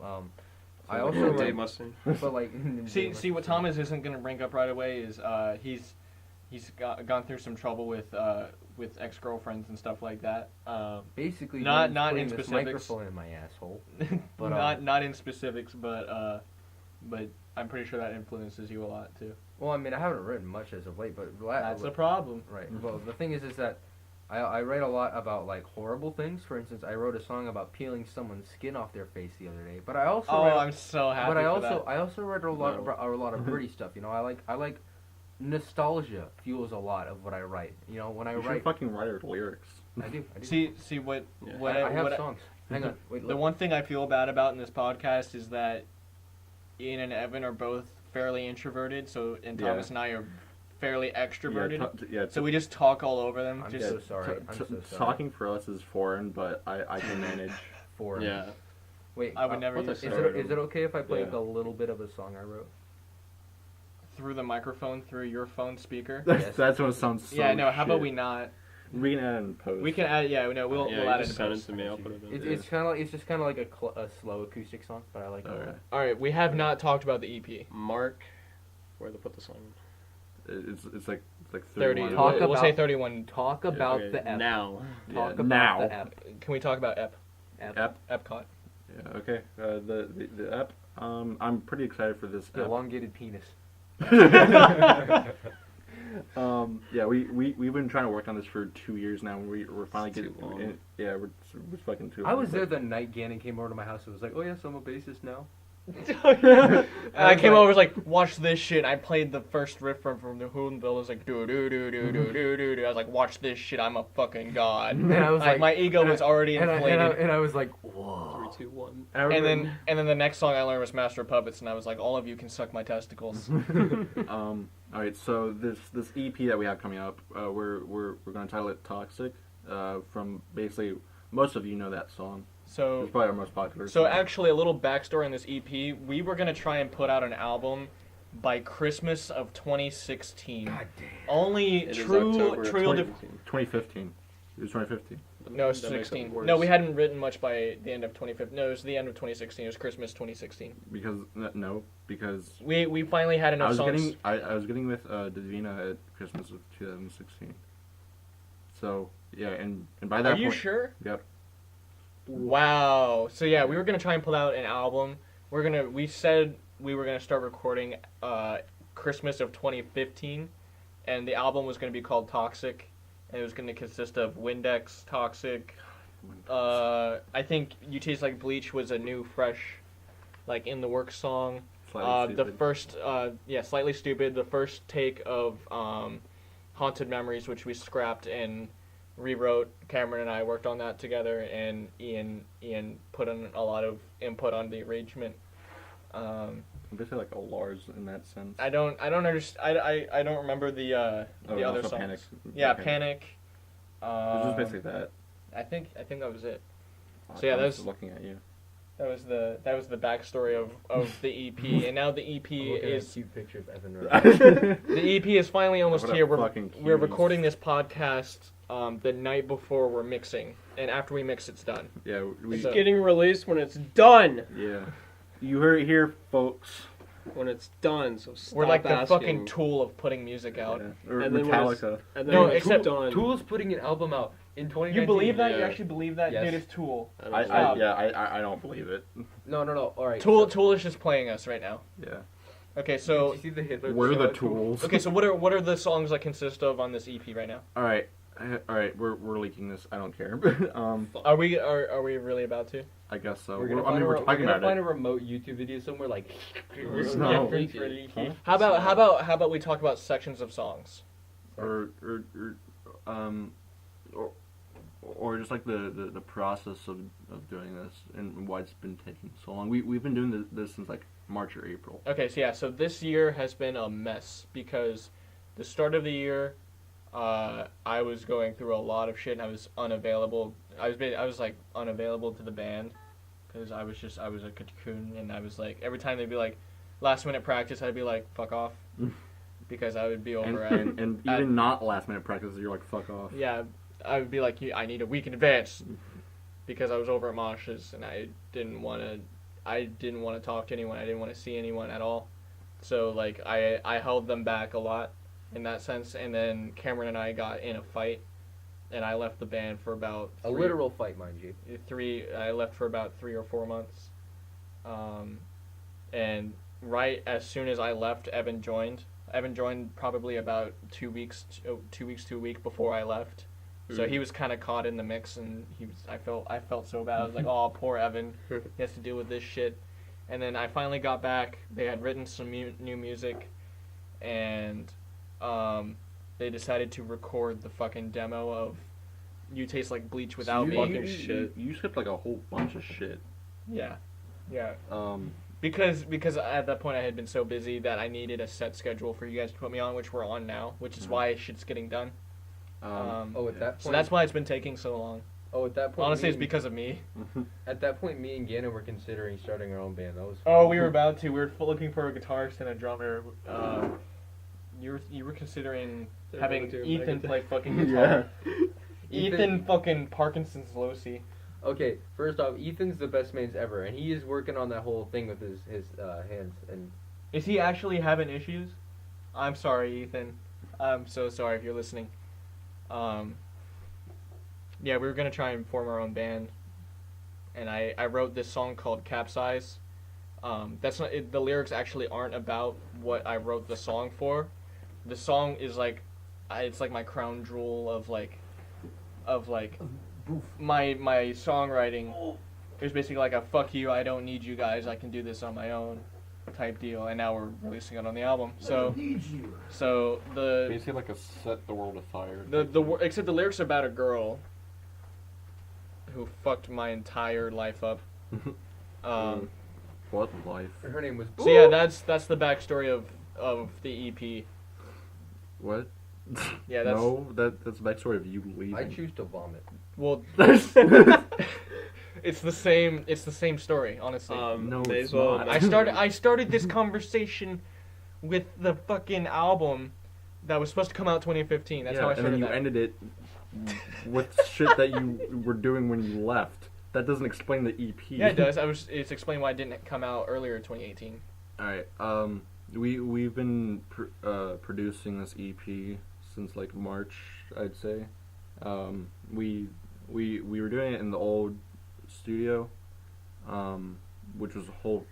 I also Dave write, Mustang. but like See what Thomas isn't gonna bring up right away is he's gone through some trouble with ex-girlfriends and stuff like that. basically not putting in this specifics. microphone in my asshole. But, not in specifics, but I'm pretty sure that influences you a lot too. Well, I mean, I haven't written much as of late, but That's the problem. right. Well, the thing is that I write a lot about like horrible things. For instance, I wrote a song about peeling someone's skin off their face the other day. But I also I'm so happy. but I for also that. I also write a lot No. a lot of pretty stuff. You know, I like nostalgia fuels a lot of what I write. You know, when I You should write, fucking write our lyrics. I do. see what Yeah. what I have what songs. Hang on, wait. the look. one thing I feel bad about in this podcast is that Ian and Evan are both fairly introverted, and Yeah. Thomas and I are fairly extroverted. Yeah, So we just talk all over them. I'm just so sorry. I'm so sorry. Talking for us is foreign, but I can manage. For Yeah. Wait, I would never what the- use is it. it okay if I play Yeah. a little bit of a song I wrote? through the microphone through your phone speaker. Yes. That's what it sounds. So Yeah, no. How about shit. we not? We can add it in post. We can add. Yeah, no. We'll Yeah, we'll you add it just in send it post. to me. I'll put it in. It's kind of like just kind of like a slow acoustic song, but I like it. Okay. All right, we have not talked about the EP. Mark, where to put the song? It's like 30. 31. Talk We'll say about- 31. Talk about Okay, the ep. now. Talk Yeah, about now. the ep. Can we talk about EP? Ep. Epcot. Yeah. Okay. The ep. I'm pretty excited for this. The ep. elongated penis. Yeah, we've been trying to work on this for 2 years now. And we're finally It's too getting. long. Yeah, we're fucking too. I long, was there but- the night Gannon came over to my house and was like, "Oh yes, I'm a bassist now." I came over, was like, watch this shit. I played the first riff from the Who, and Bill was like, do do do do do do do do. I was like, watch this shit. I'm a fucking god. And I was like, my ego was already inflated. and I was like, "Whoa." 3, 2, 1. And then the next song I learned was Master of Puppets, and I was like, all of you can suck my testicles. All right, so this EP that we have coming up, we're gonna title it "Toxic." From basically, most of you know that song. So It's probably our most popular. So song. actually, a little backstory on this EP. We were gonna try and put out an album by Christmas of 2016. God damn. Only It is true October of trivial 2018. 2015. It was 2015 No, it's That makes it 16. worse. No, we hadn't written much by the end of 2015. No, it was the end of 2016. It was Christmas 2016. because We finally had I enough was songs. I was getting with Davina at Christmas of 2016. So yeah, and by that Are you point, sure? Yep. Wow. So yeah, we were gonna try and pull out an album. We said we were gonna start recording Christmas of 2015, and the album was gonna be called Toxic, and it was gonna consist of Windex, Toxic. I think You Taste Like Bleach was a new, fresh, like in the works song. Slightly The Stupid. first, Slightly Stupid. The first take of Haunted Memories, which we scrapped and rewrote. Cameron and I worked on that together, and Ian put in a lot of input on the arrangement. I'm basically like a Lars in that sense. I don't understand. I don't remember the Oh, and other also songs. Panic. Yeah, Okay. Panic. It was just basically that. I think that was it. So yeah, I that was was looking at you. that was the backstory of the EP, and now the EP is cute picture of Evan the EP is finally almost What a here. fucking We're cuties. recording this podcast the night before we're mixing, and after we mix, it's done. Yeah, we. So- Getting released when it's done. Yeah, you heard it here, folks. When it's done, so stop We're like the asking. fucking Tool of putting music out. Yeah. Or And then when it's- Metallica. And then No, when it's except done. Tool's putting an album out in 2019. You believe that? You Yeah. actually believe that? Yes. Dude, it's Tool. I don't I know. Stop. don't believe it. No. All right. Tool is just playing us right now. Yeah. Okay, Did so you see the Hitler? We're show the at Tool? tools. okay, so what are the songs that consist of on this EP right now? All right. We're leaking this. I don't care. Are we really about to? I guess so. We're gonna I mean, we're talking about find it. a remote YouTube video somewhere like. No. How about we talk about sections of songs? or just like the process of doing this and why it's been taking so long. We've been doing this since like March or April. Okay, so yeah, so this year has been a mess because the start of the year, I was going through a lot of shit and I was unavailable. I was like unavailable to the band because I was a cocoon, and I was like every time they'd be like, last minute practice, I'd be like, fuck off. Because I would be over and even not last minute practice, you're like, fuck off. Yeah, I would be like, I need a week in advance. Because I was over at Mosh's and I didn't want to talk to anyone. I didn't want to see anyone at all. So, like, I held them back a lot in that sense. And then Cameron and I got in a fight. And I left the band for about A literal fight, mind you. I left for about 3 or 4 months. And right as soon as I left, Evan joined. Evan joined probably about 2 weeks to a week before I left. So he was kind of caught in the mix, and I felt so bad. I was like, oh, poor Evan. He has to deal with this shit. And then I finally got back. They had written some new music, and they decided to record the fucking demo of "You Taste Like Bleach Without Me." fucking shit. You skipped like a whole bunch of shit. Yeah. Because Because at that point I had been so busy that I needed a set schedule for you guys to put me on, which we're on now, which is why shit's getting done. At that point. So that's why it's been taking so long. At that point. Honestly, it's because of me. At that point, me and Gannon were considering starting our own band. That was. Oh, we were about to. We were looking for a guitarist and a drummer. You were considering having Ethan play fucking guitar. Ethan fucking Parkinson's Losi. Okay, first off, Ethan's the best mains ever, and he is working on that whole thing with his hands. And is he actually having issues? I'm sorry, Ethan. I'm so sorry if you're listening. Yeah, we were gonna try and form our own band, and I wrote this song called Capsize. That's not the lyrics actually aren't about what I wrote the song for. The song is like, it's like my crown jewel of my songwriting. It was basically like a fuck you, I don't need you guys, I can do this on my own type deal, and now we're releasing it on the album. So the basically like a set the world afire. Except the lyrics are about a girl who fucked my entire life up. What life? her name was. So yeah, that's the backstory of the EP. What? Yeah, that's no, that's the backstory of you leaving. I choose to vomit. well. It's the same story, honestly. No, may it's as well not. I started this conversation with the fucking album that was supposed to come out 2015. That's how I started and then you that. ended it with shit that you were doing when you left. That doesn't explain the EP. Yeah, it does. It's explained why it didn't come out earlier in 2018. All right. We've been producing this EP since like March, I'd say. We were doing it in the old studio, which was a whole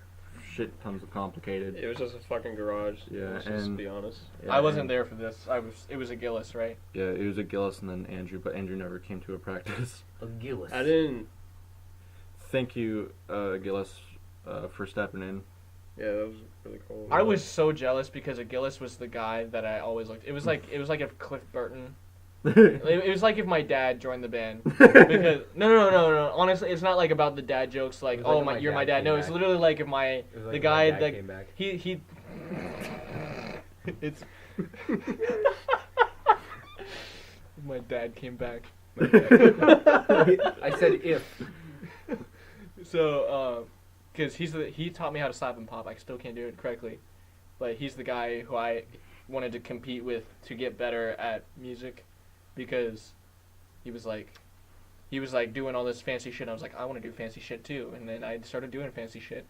shit tons of complicated. It was just a fucking garage. Yeah, let's just be honest. I wasn't there for this. It was at Gillis, right? Yeah, it was at Gillis and then Andrew, but Andrew never came to a practice. A Gillis. I didn't. Thank you, Gillis, for stepping in. Yeah, that was really cool. I was so jealous because Gillis was the guy that I always looked. It was like if Cliff Burton. It was like if my dad joined the band. Because no. Honestly, it's not like about the dad jokes. Like, It was like oh if my, my you're dad my dad. came No, it's back. literally like if my It was like the if guy my dad that came back. he. It's. My dad came back. I said if. So, because he taught me how to slap and pop. I still can't do it correctly, but he's the guy who I wanted to compete with to get better at music, because he was like doing all this fancy shit. And I was like, I want to do fancy shit too, and then I started doing fancy shit.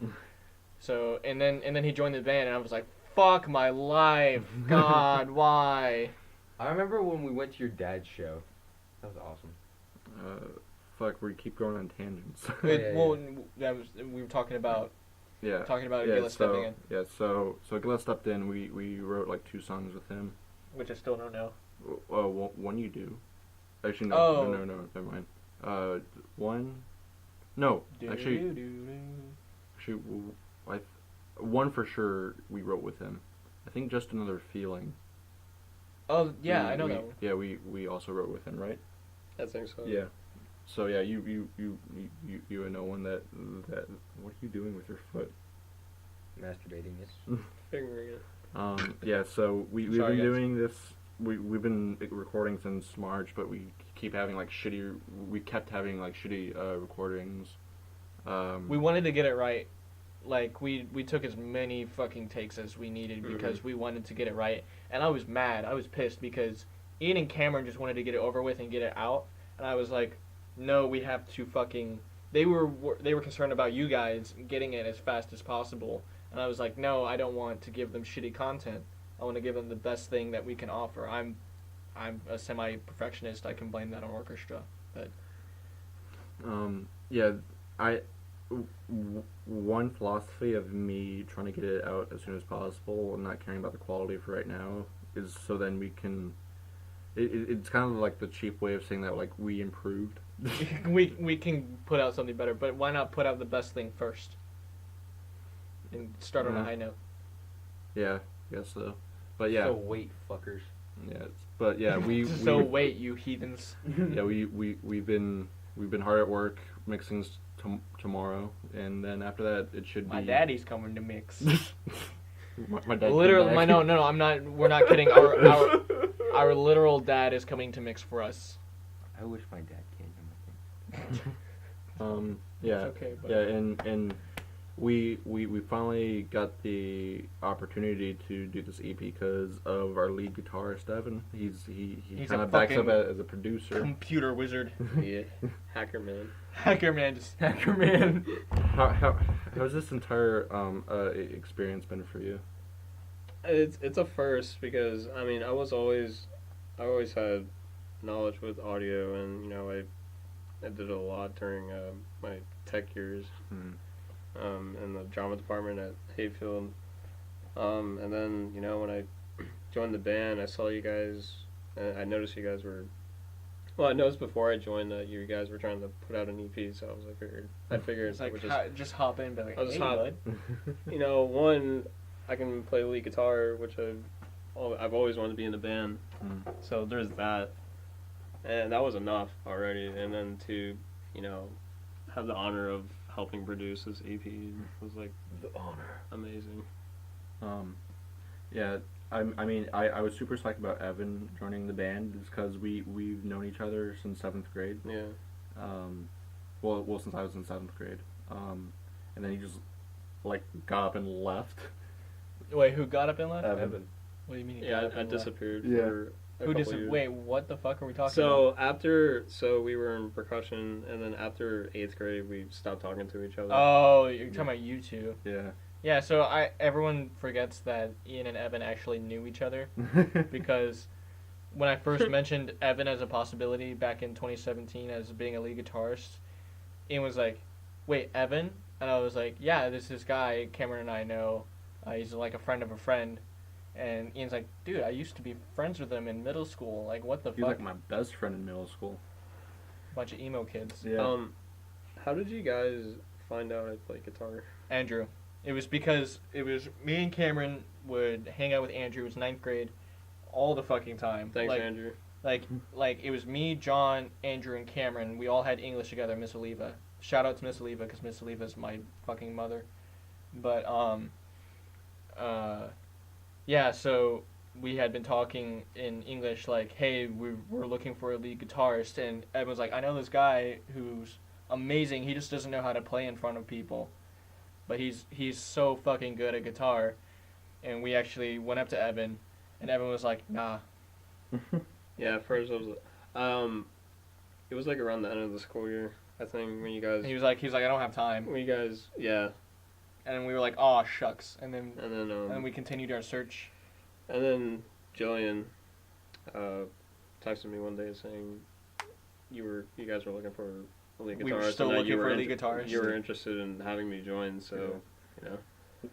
So and then he joined the band, and I was like, fuck my life, God, why? I remember when we went to your dad's show. That was awesome. Fuck, we keep going on tangents. We were talking about yeah. Gillis stepping in, Yeah, so Gillis stepped in. We wrote like 2 songs with him. which I still don't know. One you do. Actually, no. Oh. No, never mind. One. No, actually, one for sure we wrote with him. I think Just Another Feeling. Oh yeah, I know that one. Yeah, we also wrote with him, right? I think so. Yeah. So yeah, you know one that what are you doing with your foot? Masturbating it. Figuring it. Yeah. So we've Sorry, been guys. doing this. We've been recording since March, but we keep having like shitty. We kept having like shitty recordings. We wanted to get it right like we took as many fucking takes as we needed because we wanted to get it right. And I was mad. I was pissed because Ian and Cameron just wanted to get it over with and get it out, and I was like, no, we have to fucking. They were concerned about you guys getting it as fast as possible, and I was like, no, I don't want to give them shitty content. I want to give them the best thing that we can offer. I'm a semi-perfectionist. I can blame that on orchestra, but one philosophy of me trying to get it out as soon as possible and not caring about the quality for right now is so then we can. It's kind of like the cheap way of saying that, like, we improved. we can put out something better. But why not put out the best thing first and start on a high note? Yeah, I guess so. But yeah. So wait, fuckers. Yeah, but yeah, wait, you heathens. Yeah, we've been hard at work mixing tomorrow, and then after that it should be. My daddy's coming to mix. my dad. Literally, no, I'm not. We're not kidding. Our literal dad is coming to mix for us. I wish my dad came to my Yeah. It's okay, but yeah, and we finally got the opportunity to do this EP because of our lead guitarist Evan. He's kind of backs up as a producer. Computer wizard. Yeah, hacker man. Hacker man. How's this entire experience been for you? It's a first because I mean I always had knowledge with audio, and you know I did a lot during my tech years in the drama department at Hayfield, and then you know when I joined the band I saw you guys, and I noticed you guys were. Well, I noticed before I joined that you guys were trying to put out an EP, so I figured It's like would just hop in and be like, I'll just hey, hop. bud. You know, one, I can play lead guitar, which I've always wanted to be in a band. So there's that, and that was enough already. And then to, you know, have the honor of helping produce this EP was like the honor. Amazing. Yeah. I mean, I was super psyched about Evan joining the band just because we've known each other since 7th grade. Yeah. Well, since I was in 7th grade. And then he just, like, got up and left. Wait, who got up and left? Evan. What do you mean? He Yeah, got up I and disappeared Yeah. for a Who couple years. Wait, what the fuck are we talking about? So we were in percussion, and then after 8th grade, we stopped talking to each other. Oh, you're talking about you two. Yeah. Yeah, so everyone forgets that Ian and Evan actually knew each other because when I first mentioned Evan as a possibility back in 2017 as being a lead guitarist, Ian was like, "Wait, Evan?" And I was like, "Yeah, this is this guy Cameron and I know. He's like a friend of a friend." And Ian's like, "Dude, I used to be friends with him in middle school. Like, what the He fuck?" was like my best friend in middle school. Bunch of emo kids. Yeah. How did you guys find out I play guitar? Andrew. It was because it was me and Cameron would hang out with Andrew. It was 9th grade, all the fucking time. Thanks, Andrew. Like it was me, John, Andrew, and Cameron. We all had English together. Miss Oliva. Shout out to Miss Oliva because Miss Oliva is my fucking mother. But yeah. So we had been talking in English, like, hey, we're looking for a lead guitarist, and Evan was like, I know this guy who's amazing. He just doesn't know how to play in front of people. But he's so fucking good at guitar, and we actually went up to Evan, and Evan was like, nah. Yeah, at first I was, it was like around the end of the school year, I think, when you guys. He was like, I don't have time. When you guys, yeah. And we were like, oh shucks, and then And we continued our search. And then Jillian, texted me one day saying, you guys were looking for a lead guitarist. We were still and that looking for a lead guitarist. You were interested in having me join, so you know.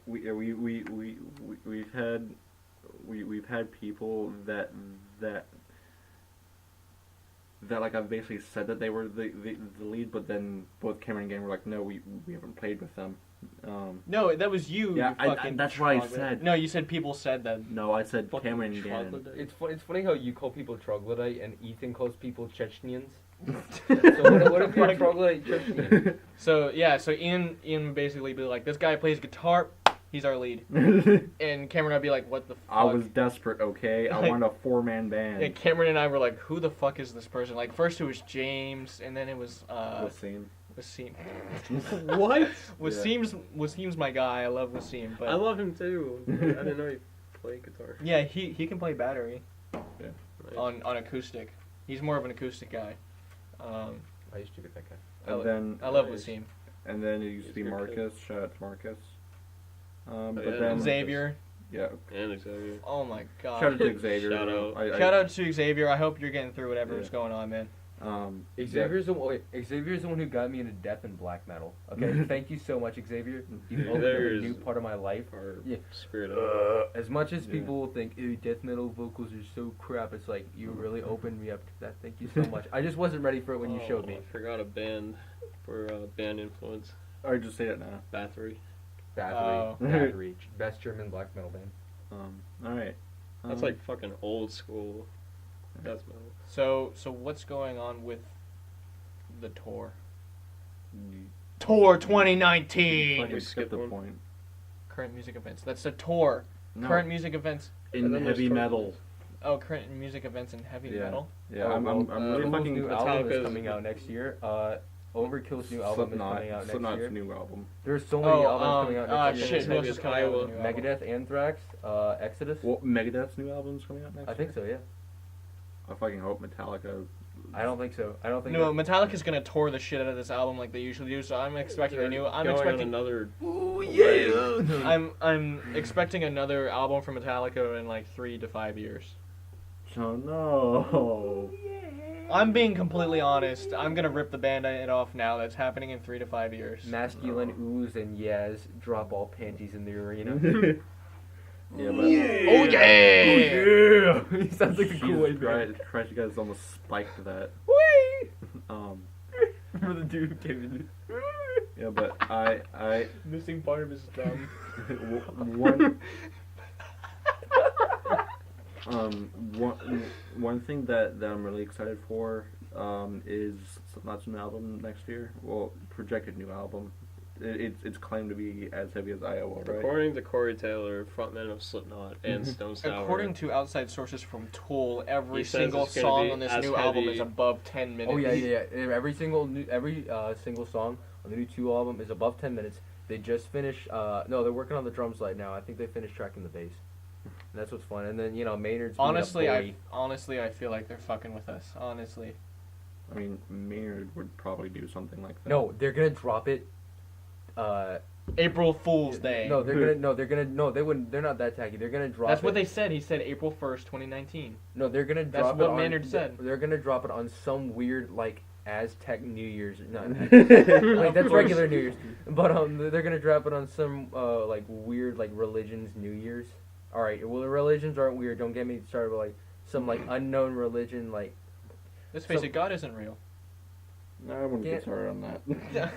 We've had people that like I've basically said that they were the lead, but then both Cameron and Gang were like, no, we haven't played with them. No, that was you. Yeah, you fucking that's what I troglodyte. said. No, you said people said that. No, I said Fucking Cameron and Gang. troglodyte. It's funny how you call people troglodyte and Ethan calls people Chechnyans. So what if you're a troglodyte Chechnyan? So yeah, so Ian basically be like, this guy plays guitar, he's our lead. And Cameron would be like, what the fuck? I was desperate, okay? I wanted a 4-man band. And Cameron and I were like, who the fuck is this person? Like, first it was James, and then it was, Wasim. Wasim. What? Wasim's my guy. I love Wasim, but I love him too. I didn't know he played guitar. yeah, he can play battery Nice. on acoustic. He's more of an acoustic guy. I used to be that guy. And then I love Nice. Wasim. and then it used to be He's your Marcus. Shout out to Marcus. But yeah, then Xavier. yeah, And Xavier. Oh my god. shout out to Xavier. Shout out. Shout out to Xavier. I hope you're getting through whatever's Yeah. going on, man. Xavier's the one who got me into death and black metal. Okay, thank you so much, Xavier. You opened up a There's Uh, new part of my life. Our Yeah. spirit of As much as Yeah. people will think, "Ew, death metal vocals are so crap," it's like you really opened me up to that. Thank you so much. I just wasn't ready for it when you showed me. I forgot a band for band influence. I just say it now. Bathory. Oh. Battery, best German black metal band. All right. That's like fucking old school. Death metal. So what's going on with the tour? Tour 2019. Fucking We skip skipped the one. point. Current music events. That's the tour. No, Current music events. in And then there's heavy tour metal. Oh, current music events in heavy Yeah. metal. Yeah, I'm really Tool's fucking new album is Metallica's- coming out next year. Overkill's new album is coming out next Slipknot's year. new album. There's so many albums coming out next year. shit. Who else is coming out with a new album? Megadeth, Anthrax, Exodus. Well, Megadeth's new album's coming out next I think so. Yeah. I fucking hope Metallica. I don't think so. I don't think. No, Metallica's gonna tour the shit out of this album like they usually do. So I'm expecting a new. I'm Going on expecting. another. Ooh yeah. I'm expecting another album from Metallica in like 3 to 5 years. Oh no. I'm being completely honest. I'm gonna rip the band-aid off now. That's happening in 3 to 5 years. Masculine oohs and yes drop all panties in the arena. Yeah, but. Oh yeah! He sounds like a cool Jesus white man. Christ, you guys almost spiked that. Whee! Remember the dude who came in Yeah, but I missing part of his thumb. one thing that I'm really excited for is Slipknot's new album next year. Well, projected new album. It's claimed to be as heavy as Iowa, right? According to Corey Taylor, frontman of Slipknot and Stone Sour. According to outside sources from Tool, every He says single it's gonna song be on this as new album heavy- is above 10 minutes. Oh yeah. Every single song on the new 2 album is above 10 minutes. They just finished. No, they're working on the drum slide now. I think they finished tracking the bass. And that's what's fun. And then Maynard's. being a Honestly, I feel like they're fucking with us. Honestly. I mean, Maynard would probably do something like that. No, they're gonna drop it. April Fool's Day. No, they wouldn't. They're not that tacky. They're gonna drop. That's what it. they said. He said April 1st, 2019. No, they're gonna That's drop what it on. Maynard said. They're gonna drop it on some weird like Aztec New Year's. No, like that's regular New Year's. But they're gonna drop it on some like weird like religions New Year's. All right, well the religions aren't weird. Don't get me started. But like some like unknown religion like. Let's face So- it, God isn't real. No, I wouldn't get started on that.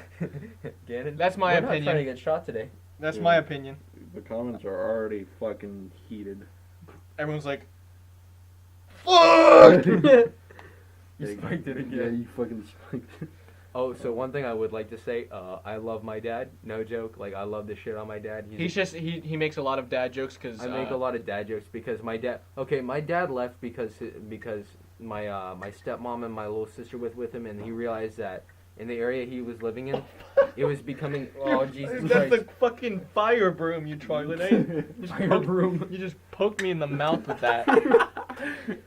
Gannon. That's my We're not opinion. trying to get shot today. That's Yeah. my opinion. The comments are already fucking heated. Everyone's like, fuck! You Yeah, spiked it Yeah, again. you fucking spiked it. Oh, so one thing I would like to say, I love my dad. No joke. Like I love the shit on my dad. He makes a lot of dad jokes because I make a lot of dad jokes because my dad. Okay, my dad left because my my stepmom and my little sister with him, and he realized that in the area he was living in, it was becoming. Oh Jesus That's Christ! the fucking fire broom, you troglodyte. Fire broom. You just poked me in the mouth with that.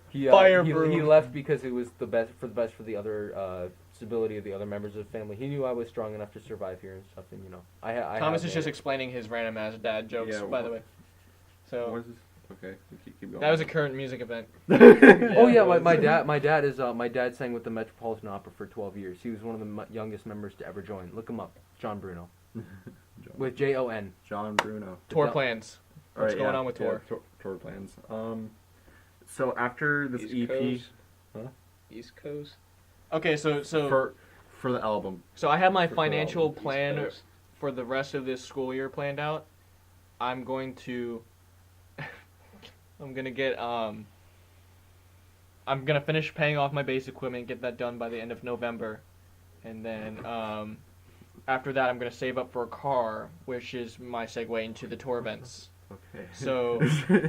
He, Fire he broom. left because it was the best for the other stability of the other members of the family. He knew I was strong enough to survive here and stuff, and I Thomas have is just it. explaining his random ass dad jokes, Yeah, by the way. What So is this? Okay, keep going. that was a current music event. Oh yeah, Yeah, my dad sang with the Metropolitan Opera for 12 years. He was one of the youngest members to ever join. Look him up, John Bruno, with Jon. John Bruno. Tour plans. What's Alright, going yeah, on with yeah, tour? tour plans. So after this East EP, Coast. Huh? East Coast. Okay, so for the album, so I have my for financial East plan Coast. for the rest of this school year planned out. I'm going to I'm gonna finish paying off my base equipment, get that done by the end of November, and then after that I'm gonna save up for a car, which is my segue into the tour events. okay. So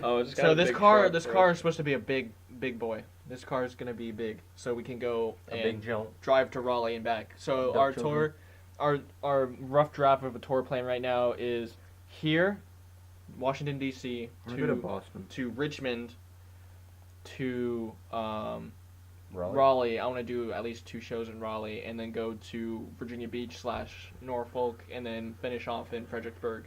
Oh, it's got so a this big car truck, this bro. car is supposed to be a big boy. This car is gonna be big, so we can go A and big jump. drive to Raleigh and back. So Duck our children. tour, our rough draft of a tour plan right now is here, Washington D.C. I'm gonna go to Boston. to Richmond to Raleigh. Raleigh. I want to do at least 2 shows in Raleigh, and then go to Virginia Beach / Norfolk, and then finish off in Fredericksburg.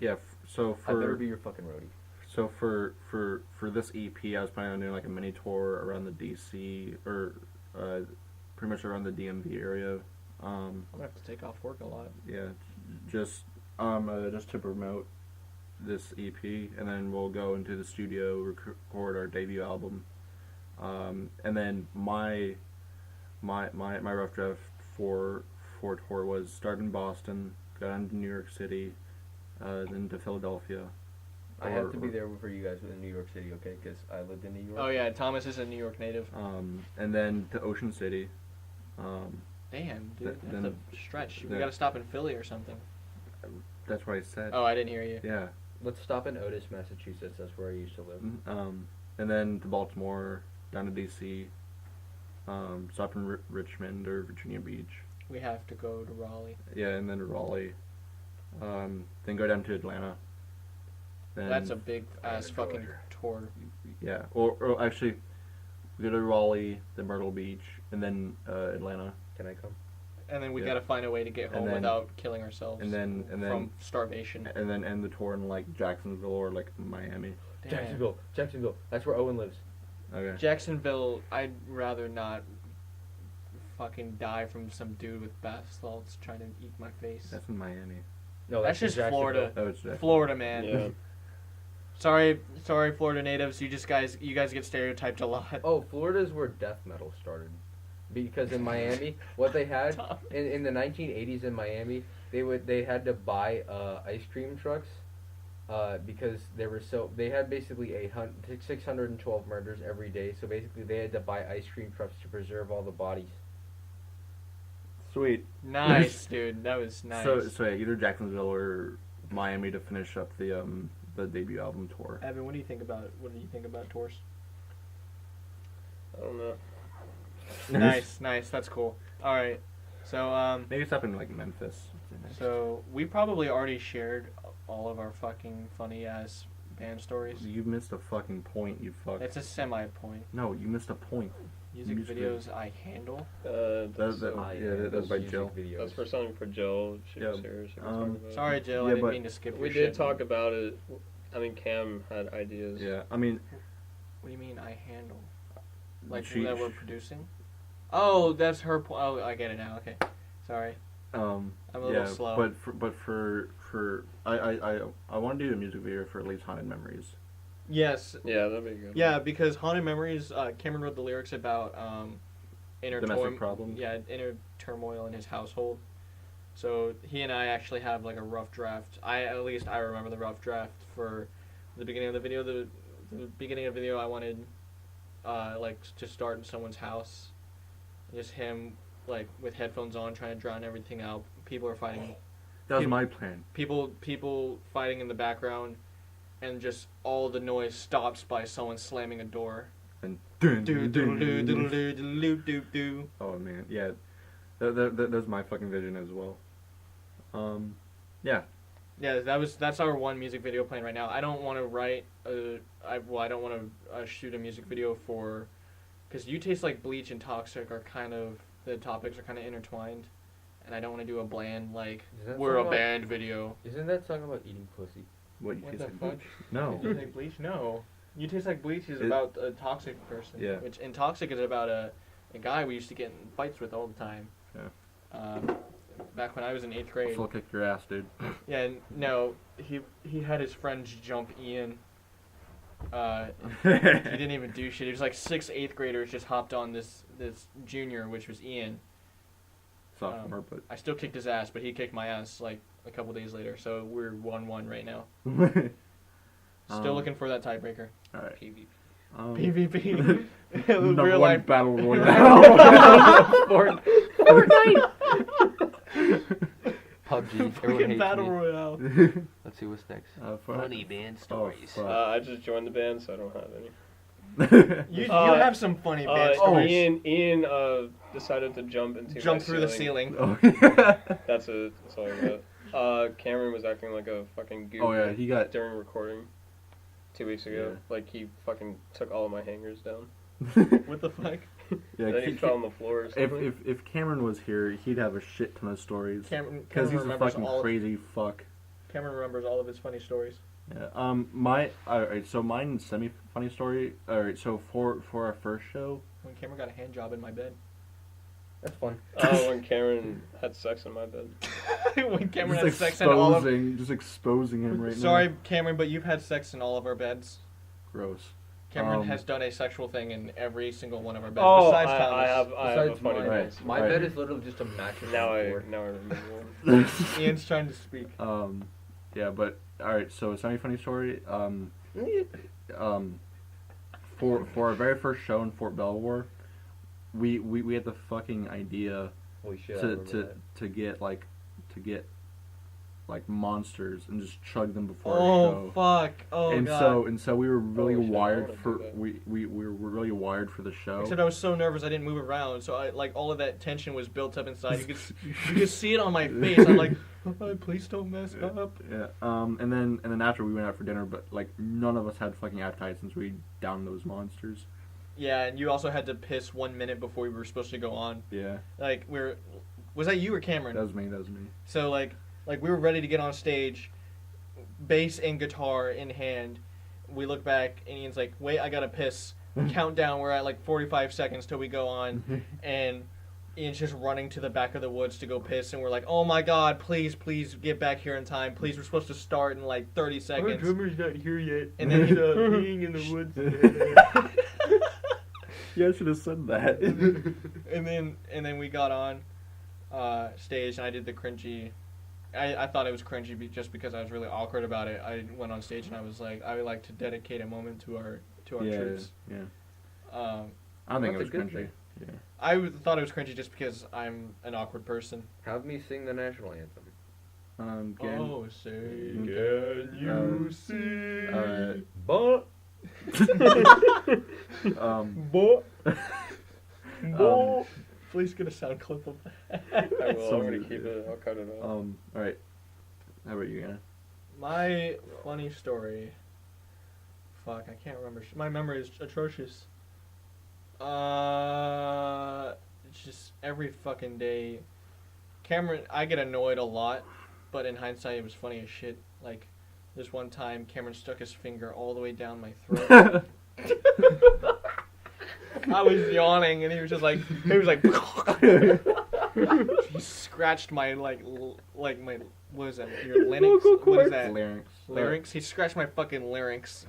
Yeah. So I better for be your fucking roadie. so for this EP, I was planning on doing like a mini tour around the DC or pretty much around the DMV area. I'm gonna have to take off work a lot. Yeah, just to promote this EP, and then we'll go into the studio, record our debut album, and then my rough draft for tour was start in Boston, go down to New York City, then to Philadelphia. I have to be there for you guys in New York City, okay? Because I lived in New York. Oh yeah, Thomas is a New York native. And then to Ocean City. Damn, dude, that's then- a stretch. We then- gotta stop in Philly or something. That's what I said. Oh, I didn't hear you. Yeah. Let's stop in Otis, Massachusetts. That's where I used to live. And then to Baltimore, down to DC, stop in Richmond or Virginia Beach. We have to go to Raleigh. Yeah, and then to Raleigh. Then go down to Atlanta. Then, That's a big ass fucking tour. Yeah, or actually, we go to Raleigh, then Myrtle Beach, and then Atlanta. Can I come? And then we Yeah. gotta find a way to get And home then- without killing ourselves. And then from starvation. and then end the tour in like Jacksonville or like Miami. Damn. Jacksonville. That's where Owen lives. Okay. Jacksonville, I'd rather not fucking die from some dude with bath salts trying to eat my face. That's in Miami. No, That's in just Jacksonville. Florida. Oh, it's Jacksonville. Florida, man. Yeah. Sorry, Florida natives. You guys get stereotyped a lot. Oh, Florida's where death metal started. Because in Miami, what they had in the 1980s in Miami, they had to buy ice cream trucks because they had basically 612 murders every day. So basically, they had to buy ice cream trucks to preserve all the bodies. Sweet. Nice, dude. That was nice. So yeah, either Jacksonville or Miami to finish up the debut album tour. Evan, what do you think about tours? I don't know. Nice. That's cool. All right. So Maybe stop in like Memphis. so we probably already shared all of our fucking funny ass band stories. You missed a fucking point. You fuck. It's a semi-point. No, you missed a point. Music Music videos I handle. That's That's by Jill. That's for something for Jill. She was Yeah. here. She was talking about it. Sorry, Jill. I Yeah, didn't but mean to skip We your did shit. talk about it. I mean, Cam had ideas. Yeah, I mean, What do you mean I handle? Like She- that we're producing? Oh, that's her point. Oh, I get it now. Okay. Sorry. I'm a little slow. But for I want to do a music video for at least Haunted Memories. Yes. Yeah, that'd be good. Yeah, because Haunted Memories, Cameron wrote the lyrics about inner Domestic problems. Yeah, inner turmoil in his household. So he and I actually have like a rough draft. At least I remember the rough draft for the beginning of the video. The beginning of the video I wanted like to start in someone's house. Just him like with headphones on trying to drown everything out. People are fighting. That was People- my plan. People fighting in the background, and just all the noise stops by someone slamming a door. And Do. oh man, yeah, that was my fucking vision as well. Yeah. Yeah, that's our one music video plan right now. I don't want to write. I don't want to shoot a music video for, because You Taste Like Bleach and Toxic are kind of, the topics are kind of intertwined, and I don't want to do a bland like Is that we're a song band video. about- Isn't that song about eating pussy? What you What taste the like? fuck? No. You Taste Like Bleach? No. You Taste Like Bleach is It- about a toxic person. Yeah. Which and Toxic is about a guy we used to get in fights with all the time. Yeah. Back when I was in 8th grade. Full kick your ass, dude. Yeah, no, he had his friends jump Ian. He didn't even do shit. It was like 6 8th graders just hopped on this junior, which was Ian. Sophomore, but I still kicked his ass, but he kicked my ass like a couple days later. So we're 1-1 right now. Still looking for that tiebreaker. All right. PvP. PvP. Number Real one life. battle royale. Fortnite. PUBG. Everyone Fucking hates battle me. royale. Let's see what's next. Funny band stories. I just joined the band, so I don't have any. You Uh, have some funny band stories. Ian decided to jump into Jump my through the ceiling. Oh, That's all I got. Cameron was acting like a fucking goof. oh yeah, he got. during recording 2 weeks ago. Yeah. Like he fucking took all of my hangers down. What the fuck? Yeah, Then he fell on the floor or if, something. if Cameron was here, he'd have a shit ton of stories. Cameron Because he's a remembers fucking all. crazy fuck. Cameron remembers all of his funny stories. Yeah. Alright, so mine's semi-funny story. Alright, so for our first show. When Cameron got a hand job in my bed. That's fun. Oh, when Cameron had sex in my bed. When Cameron just had sex in all of. exposing him right now. Sorry, Cameron, but you've had sex in all of our beds. Gross. Cameron has done a sexual thing in every single one of our beds. Oh, besides Thomas. I have a Besides funny mine. one. Right. My Right. bed is literally just a mattress. Now on the I floor. remember one. Ian's trying to speak. Yeah, but alright, so semi-funny story. For our very first show in Fort Belvoir, we had the fucking idea Holy shit! I to remember that. get monsters and just chug them before our Oh show. fuck! Oh and god! so we were really Holy shit, I wired wanna for do that. we were really wired for the show. Except I was so nervous I didn't move around, so I like all of that tension was built up inside. You could see it on my face. I'm like, oh, please don't mess up. Yeah. And then after we went out for dinner, but like none of us had fucking appetite since we downed those monsters. Yeah, and you also had to piss 1 minute before we were supposed to go on. Yeah. Like was that you or Cameron? That was me. So like we were ready to get on stage, bass and guitar in hand. We look back and Ian's like, wait, I gotta piss. Countdown, we're at like 45 seconds till we go on, and Ian's just running to the back of the woods to go piss, and we're like, oh my god, please get back here in time. Please, we're supposed to start in like 30 seconds. drummer's not here yet. And then peeing in the woods. Yeah, I should have said that. and then we got on stage, and I did the cringy. I thought it was cringy just because I was really awkward about it. I went on stage and I was like, I would like to dedicate a moment to our troops. Yeah. Um, I don't think it That's was a good cringy. thing. Yeah. I thought it was cringy just because I'm an awkward person. Have me sing the national anthem. Again, Oh, say Okay. can you see? But Bo- Bo- Please get a sound clip of that. I will. So I'm gonna weird. keep it. I'll cut it out. all right. How about you, Anna? My funny story. Fuck, I can't remember. My memory is atrocious. Just every fucking day. Cameron, I get annoyed a lot, but in hindsight, it was funny as shit. Like, this one time, Cameron stuck his finger all the way down my throat. I was yawning, and he was like, he scratched my my what is that? Your larynx? What is that? Larynx. Larynx. He scratched my fucking larynx.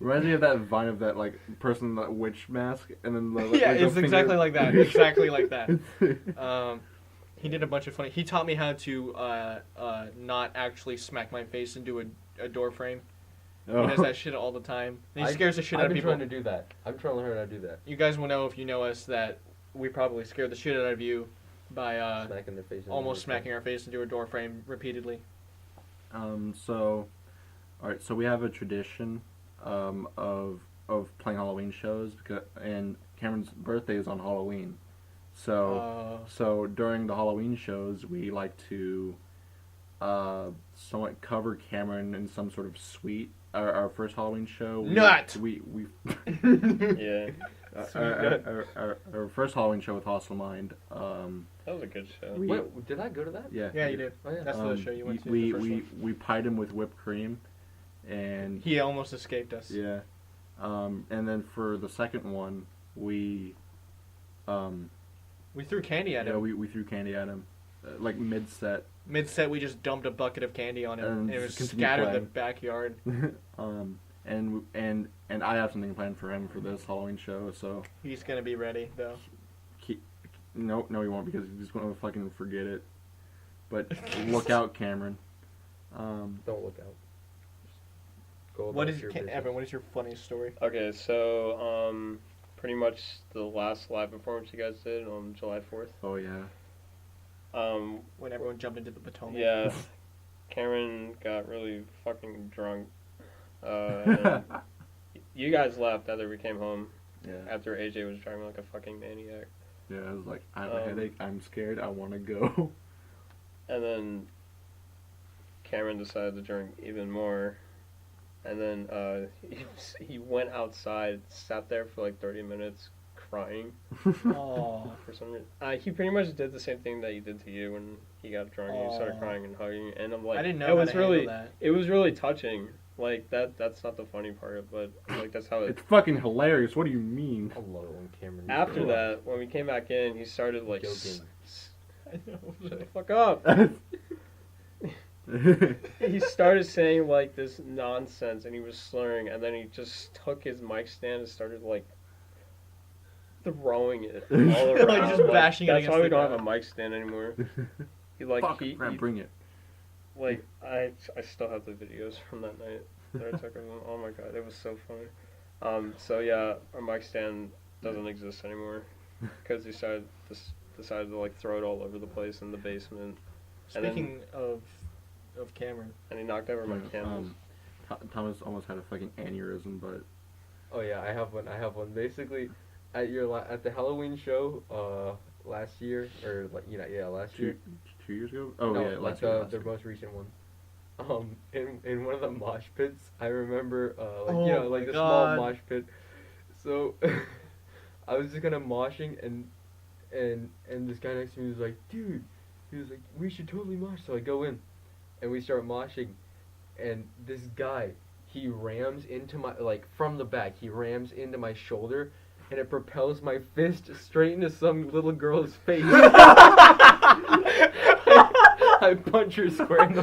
Reminds me of that vine of that like person in that witch mask, and then the, Yeah, like, the it's exactly finger- like that. Exactly like that. He did a bunch of funny. He taught me how to not actually smack my face into a door frame. He does that shit all the time. And he scares the shit out I've of been people. trying to do that. I'm trying to learn how to do that. You guys will know if you know us that we probably scared the shit out of you by Smacking their face. almost smacking our face into a door frame repeatedly. So, all right. So we have a tradition of playing Halloween shows and Cameron's birthday is on Halloween. So during the Halloween shows, we like to somewhat cover Cameron in some sort of suite. Our first Halloween show. Nut! We Yeah, our first Halloween show with Hostile Mind. that was a good show. Wait, did I go to that? Yeah. Yeah, you did. Oh, yeah. That's the show you went to. We the first one. we pied him with whipped cream, and He almost escaped us. yeah, and then for the second one, we We threw candy at him. we threw candy at him, like mid set. Mid-set, we just dumped a bucket of candy on him, And and it was just continued scattered in the playing. backyard. And I have something planned for him for this Halloween show, so He's gonna be ready, though. no, he won't because he's just gonna fucking forget it. But look out, Cameron. Don't look out. Go What about is your business. Evan? What is your funniest story? Okay, so pretty much the last live performance you guys did on July 4th. Oh yeah. When everyone jumped into the Potomac. Yeah, Cameron got really fucking drunk. And you guys left after we came home, Yeah. after AJ was driving like a fucking maniac. Yeah, I was like, I have a headache. I'm scared. I want to go. And then Cameron decided to drink even more. And then he went outside, sat there for like 30 minutes crying Oh. for some reason. He pretty much did the same thing that he did to you when he got drunk. He started Aw. crying and hugging. And I'm like, I didn't know it how was to really, handle that. it was really touching. Like that's not the funny part, but like that's how it. It's fucking hilarious. What do you mean? I love it when Cameron. After that, when we came back in, he started like, Joking. I know. shut the fuck up. He started saying like this nonsense, and he was slurring, and then he just took his mic stand and started like throwing it all around. Like, just bashing it That's against why we the don't have a ground. mic stand anymore. He like Fuck, he bring it. like I still have the videos from that night that I took of him. Oh my god, it was so funny. So yeah, our mic stand doesn't exist anymore because he decided to like throw it all over the place in the basement. And then- Speaking of Cameron, And he knocked over my candles. Thomas almost had a fucking aneurysm, but Oh yeah, I have one. Basically, at at the Halloween show last year or like last year. 2 years ago. Oh No, yeah, like last year. the most recent one. In one of the mosh pits, I remember Oh like my the God. small mosh pit. So I was just kind of moshing and this guy next to me was like, dude, he was like, we should totally mosh. So I go in, and we start moshing, and this guy, he rams into my from the back. He rams into my shoulder, and it propels my fist straight into some little girl's face. I punch her square in the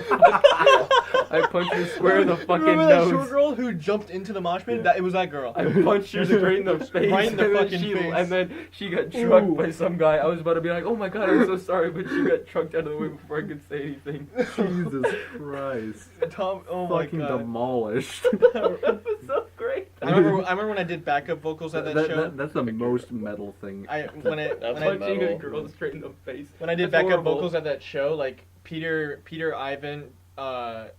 fucking remember that nose. short girl who jumped into the mosh pit? Yeah. That it was that girl. I punched her straight in the face. Right in the and then fucking she, face. And then she got trucked by some guy. I was about to be like, oh my god, I'm so sorry, but she got trucked out of the way before I could say anything. Jesus Christ. Tom, oh Fucking my god. demolished. That was so great. I remember when I did backup vocals at that show. That's the most metal thing. That's When I like Punching a metal. girl straight in the face. when I did That's backup horrible. vocals at that show, like Peter, Ivan, Thomas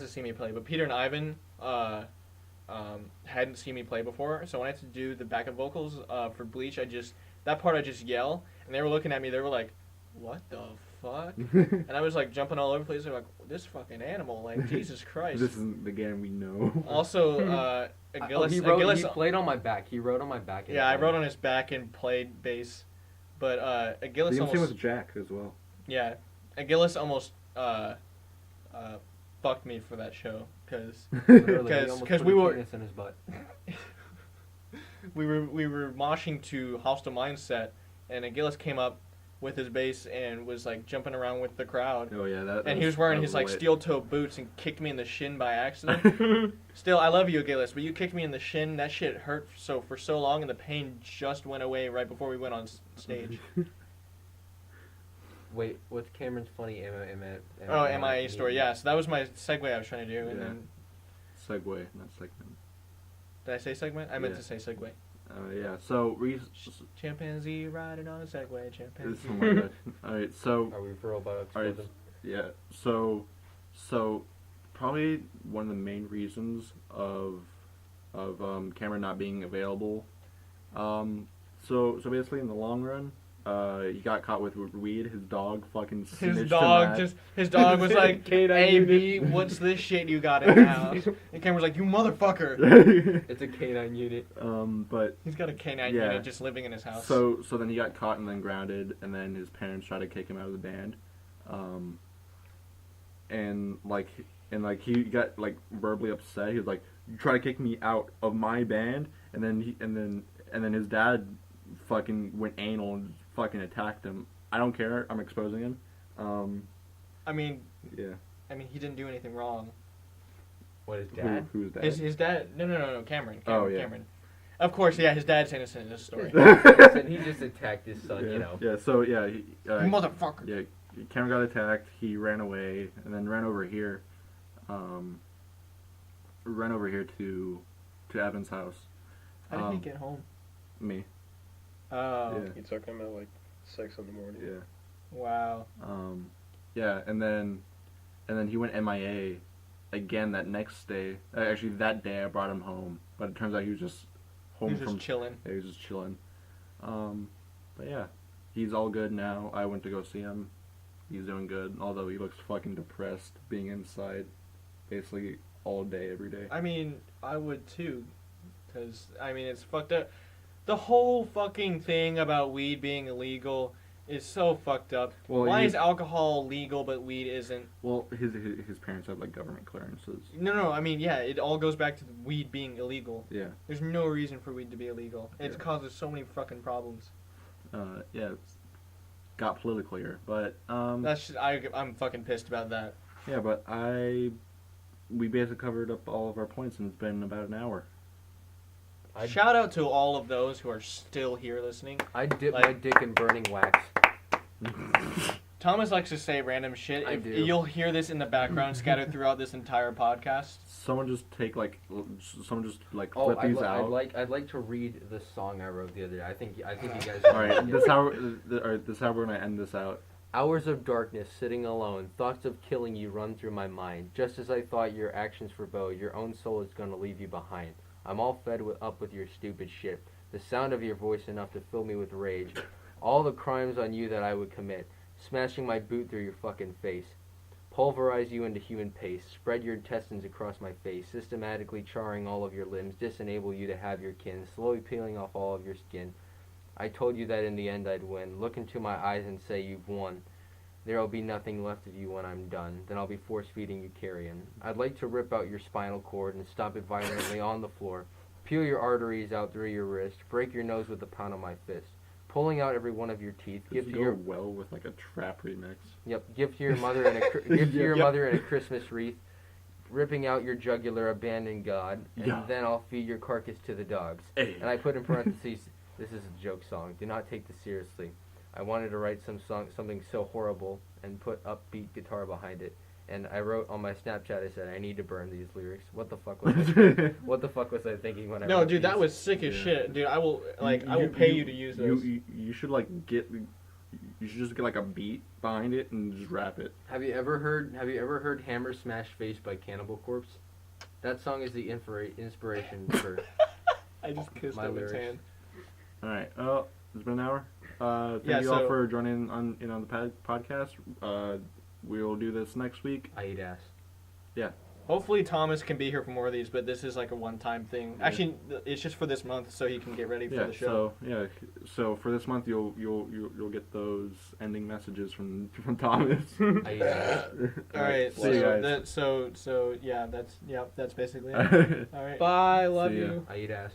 has seen me play, but Peter and Ivan hadn't seen me play before. So when I had to do the backup vocals for Bleach, I just yell, and they were looking at me. They were like, "What the fuck?" And I was like jumping all over the place. They're like, "This fucking animal!" Like Jesus Christ. This isn't the game we know. Also, Agilus, he played on my back. He rode on my back. yeah, I rode on his back and played bass, but Agilus The same almost. with Jack as well. Yeah, Agilus almost fucked me for that show because Because we were- in his butt. we were moshing to Hostile Mindset, and Agilus came up with his bass and was like jumping around with the crowd, Oh yeah, that. and he was wearing that his like lit. steel toe boots and kicked me in the shin by accident. Still, I love you, Agilus, but you kicked me in the shin. That shit hurt for so long, and the pain just went away right before we went on stage. Wait, what's Cameron's funny MIA story. Yeah, so that was my segue I was trying to do, and Yeah. then Segway, not segment. did I say segment? I meant Yeah. to say segue. Yeah. So Chimpanzee riding on a Segway, chimpanzee. oh my God. All right. So Are we for real about All right. explosive? yeah. So probably one of the main reasons of Cameron not being available. So basically in the long run, he got caught with weed. His dog fucking snitched His on that. dog was like, Canine "Hey unit. B, what's this shit you got in the house?" And Cameron's like, "You motherfucker." It's a canine unit. But He's got a canine Yeah. unit just living in his house. so then he got caught and then grounded, and then his parents tried to kick him out of the band, and he got like verbally upset. He was like, "You try to kick me out of my band," and then his dad fucking went anal and fucking attacked him. I don't care. I'm exposing him. I mean, Yeah. he didn't do anything wrong. What is dad? Who's that? His dad? No, Cameron. Oh, yeah. Cameron. Of course, yeah. His dad's innocent in this story. Listen, he just attacked his son, yeah. you know. Yeah. So yeah. You motherfucker. Yeah, Cameron got attacked. He ran away and then ran over here. Ran over here to Evan's house. How did he get home? Me. Oh, Yeah. He took him at like 6 in the morning. Yeah. wow. Yeah, and then he went MIA again that next day. Actually, that day I brought him home, but it turns out he was just home He's from just chilling. Yeah, he was just chilling. But yeah, he's all good now. I went to go see him. He's doing good, although he looks fucking depressed being inside basically all day, every day. I mean, I would too, because I mean it's fucked up. The whole fucking thing about weed being illegal is so fucked up. Well, Why is alcohol legal but weed isn't? Well, his parents have like government clearances. No. I mean, yeah, it all goes back to weed being illegal. Yeah. There's no reason for weed to be illegal. It Yeah. causes so many fucking problems. Yeah, it's got political here, but That's just, I'm fucking pissed about that. yeah, but we basically covered up all of our points, and it's been about an hour. Shout out to all of those who are still here listening. I dip Like- my dick in burning wax. Thomas likes to say random shit. I If do. You'll hear this in the background scattered throughout this entire podcast. Someone just flip I'd, these li- out. I'd like to read the song I wrote the other day. I think you guys. All right, this is how we're gonna end this out. Hours of darkness, sitting alone, thoughts of killing you run through my mind. Just as I thought your actions forebode, your own soul is gonna leave you behind. I'm all fed up with your stupid shit. The sound of your voice enough to fill me with rage. All the crimes on you that I would commit. Smashing my boot through your fucking face. Pulverize you into human paste. Spread your intestines across my face. Systematically charring all of your limbs. Disenable you to have your kin. Slowly peeling off all of your skin. I told you that in the end I'd win. Look into my eyes and say you've won. There will be nothing left of you when I'm done. Then I'll be force-feeding you carrion. I'd like to rip out your spinal cord and stomp it violently on the floor. Peel your arteries out through your wrist. Break your nose with the pound of my fist. Pulling out every one of your teeth. This would go well with like a trap remix. Give to your mother in a Christmas wreath. Ripping out your jugular, abandon God, and then I'll feed your carcass to the dogs. Hey. And I put in parentheses, this is a joke song. Do not take this seriously. I wanted to write something so horrible and put upbeat guitar behind it. And I wrote on my Snapchat, I said, I need to burn these lyrics. What the fuck was I What the fuck was I thinking when I No, wrote dude, that these? was sick as Yeah. shit. Dude, I will pay you to use those. You should you should just get like a beat behind it and just rap it. Have you ever heard Hammer Smash Face by Cannibal Corpse? That song is the inspiration for I just kissed my him lyrics. his hand. All right. Oh, it's been an hour. Thank Yeah, you all so- for joining on the podcast. We'll do this next week. I Eat Ass. Hopefully Thomas can be here for more of these, but this is like a one-time thing. Yeah. Actually, it's just for this month, so he can get ready for Yeah. the show. So for this month, you'll get those ending messages from Thomas. I Eat Ass. All right, See you guys. that's basically it. All right, bye, love See ya. you. I Eat Ass.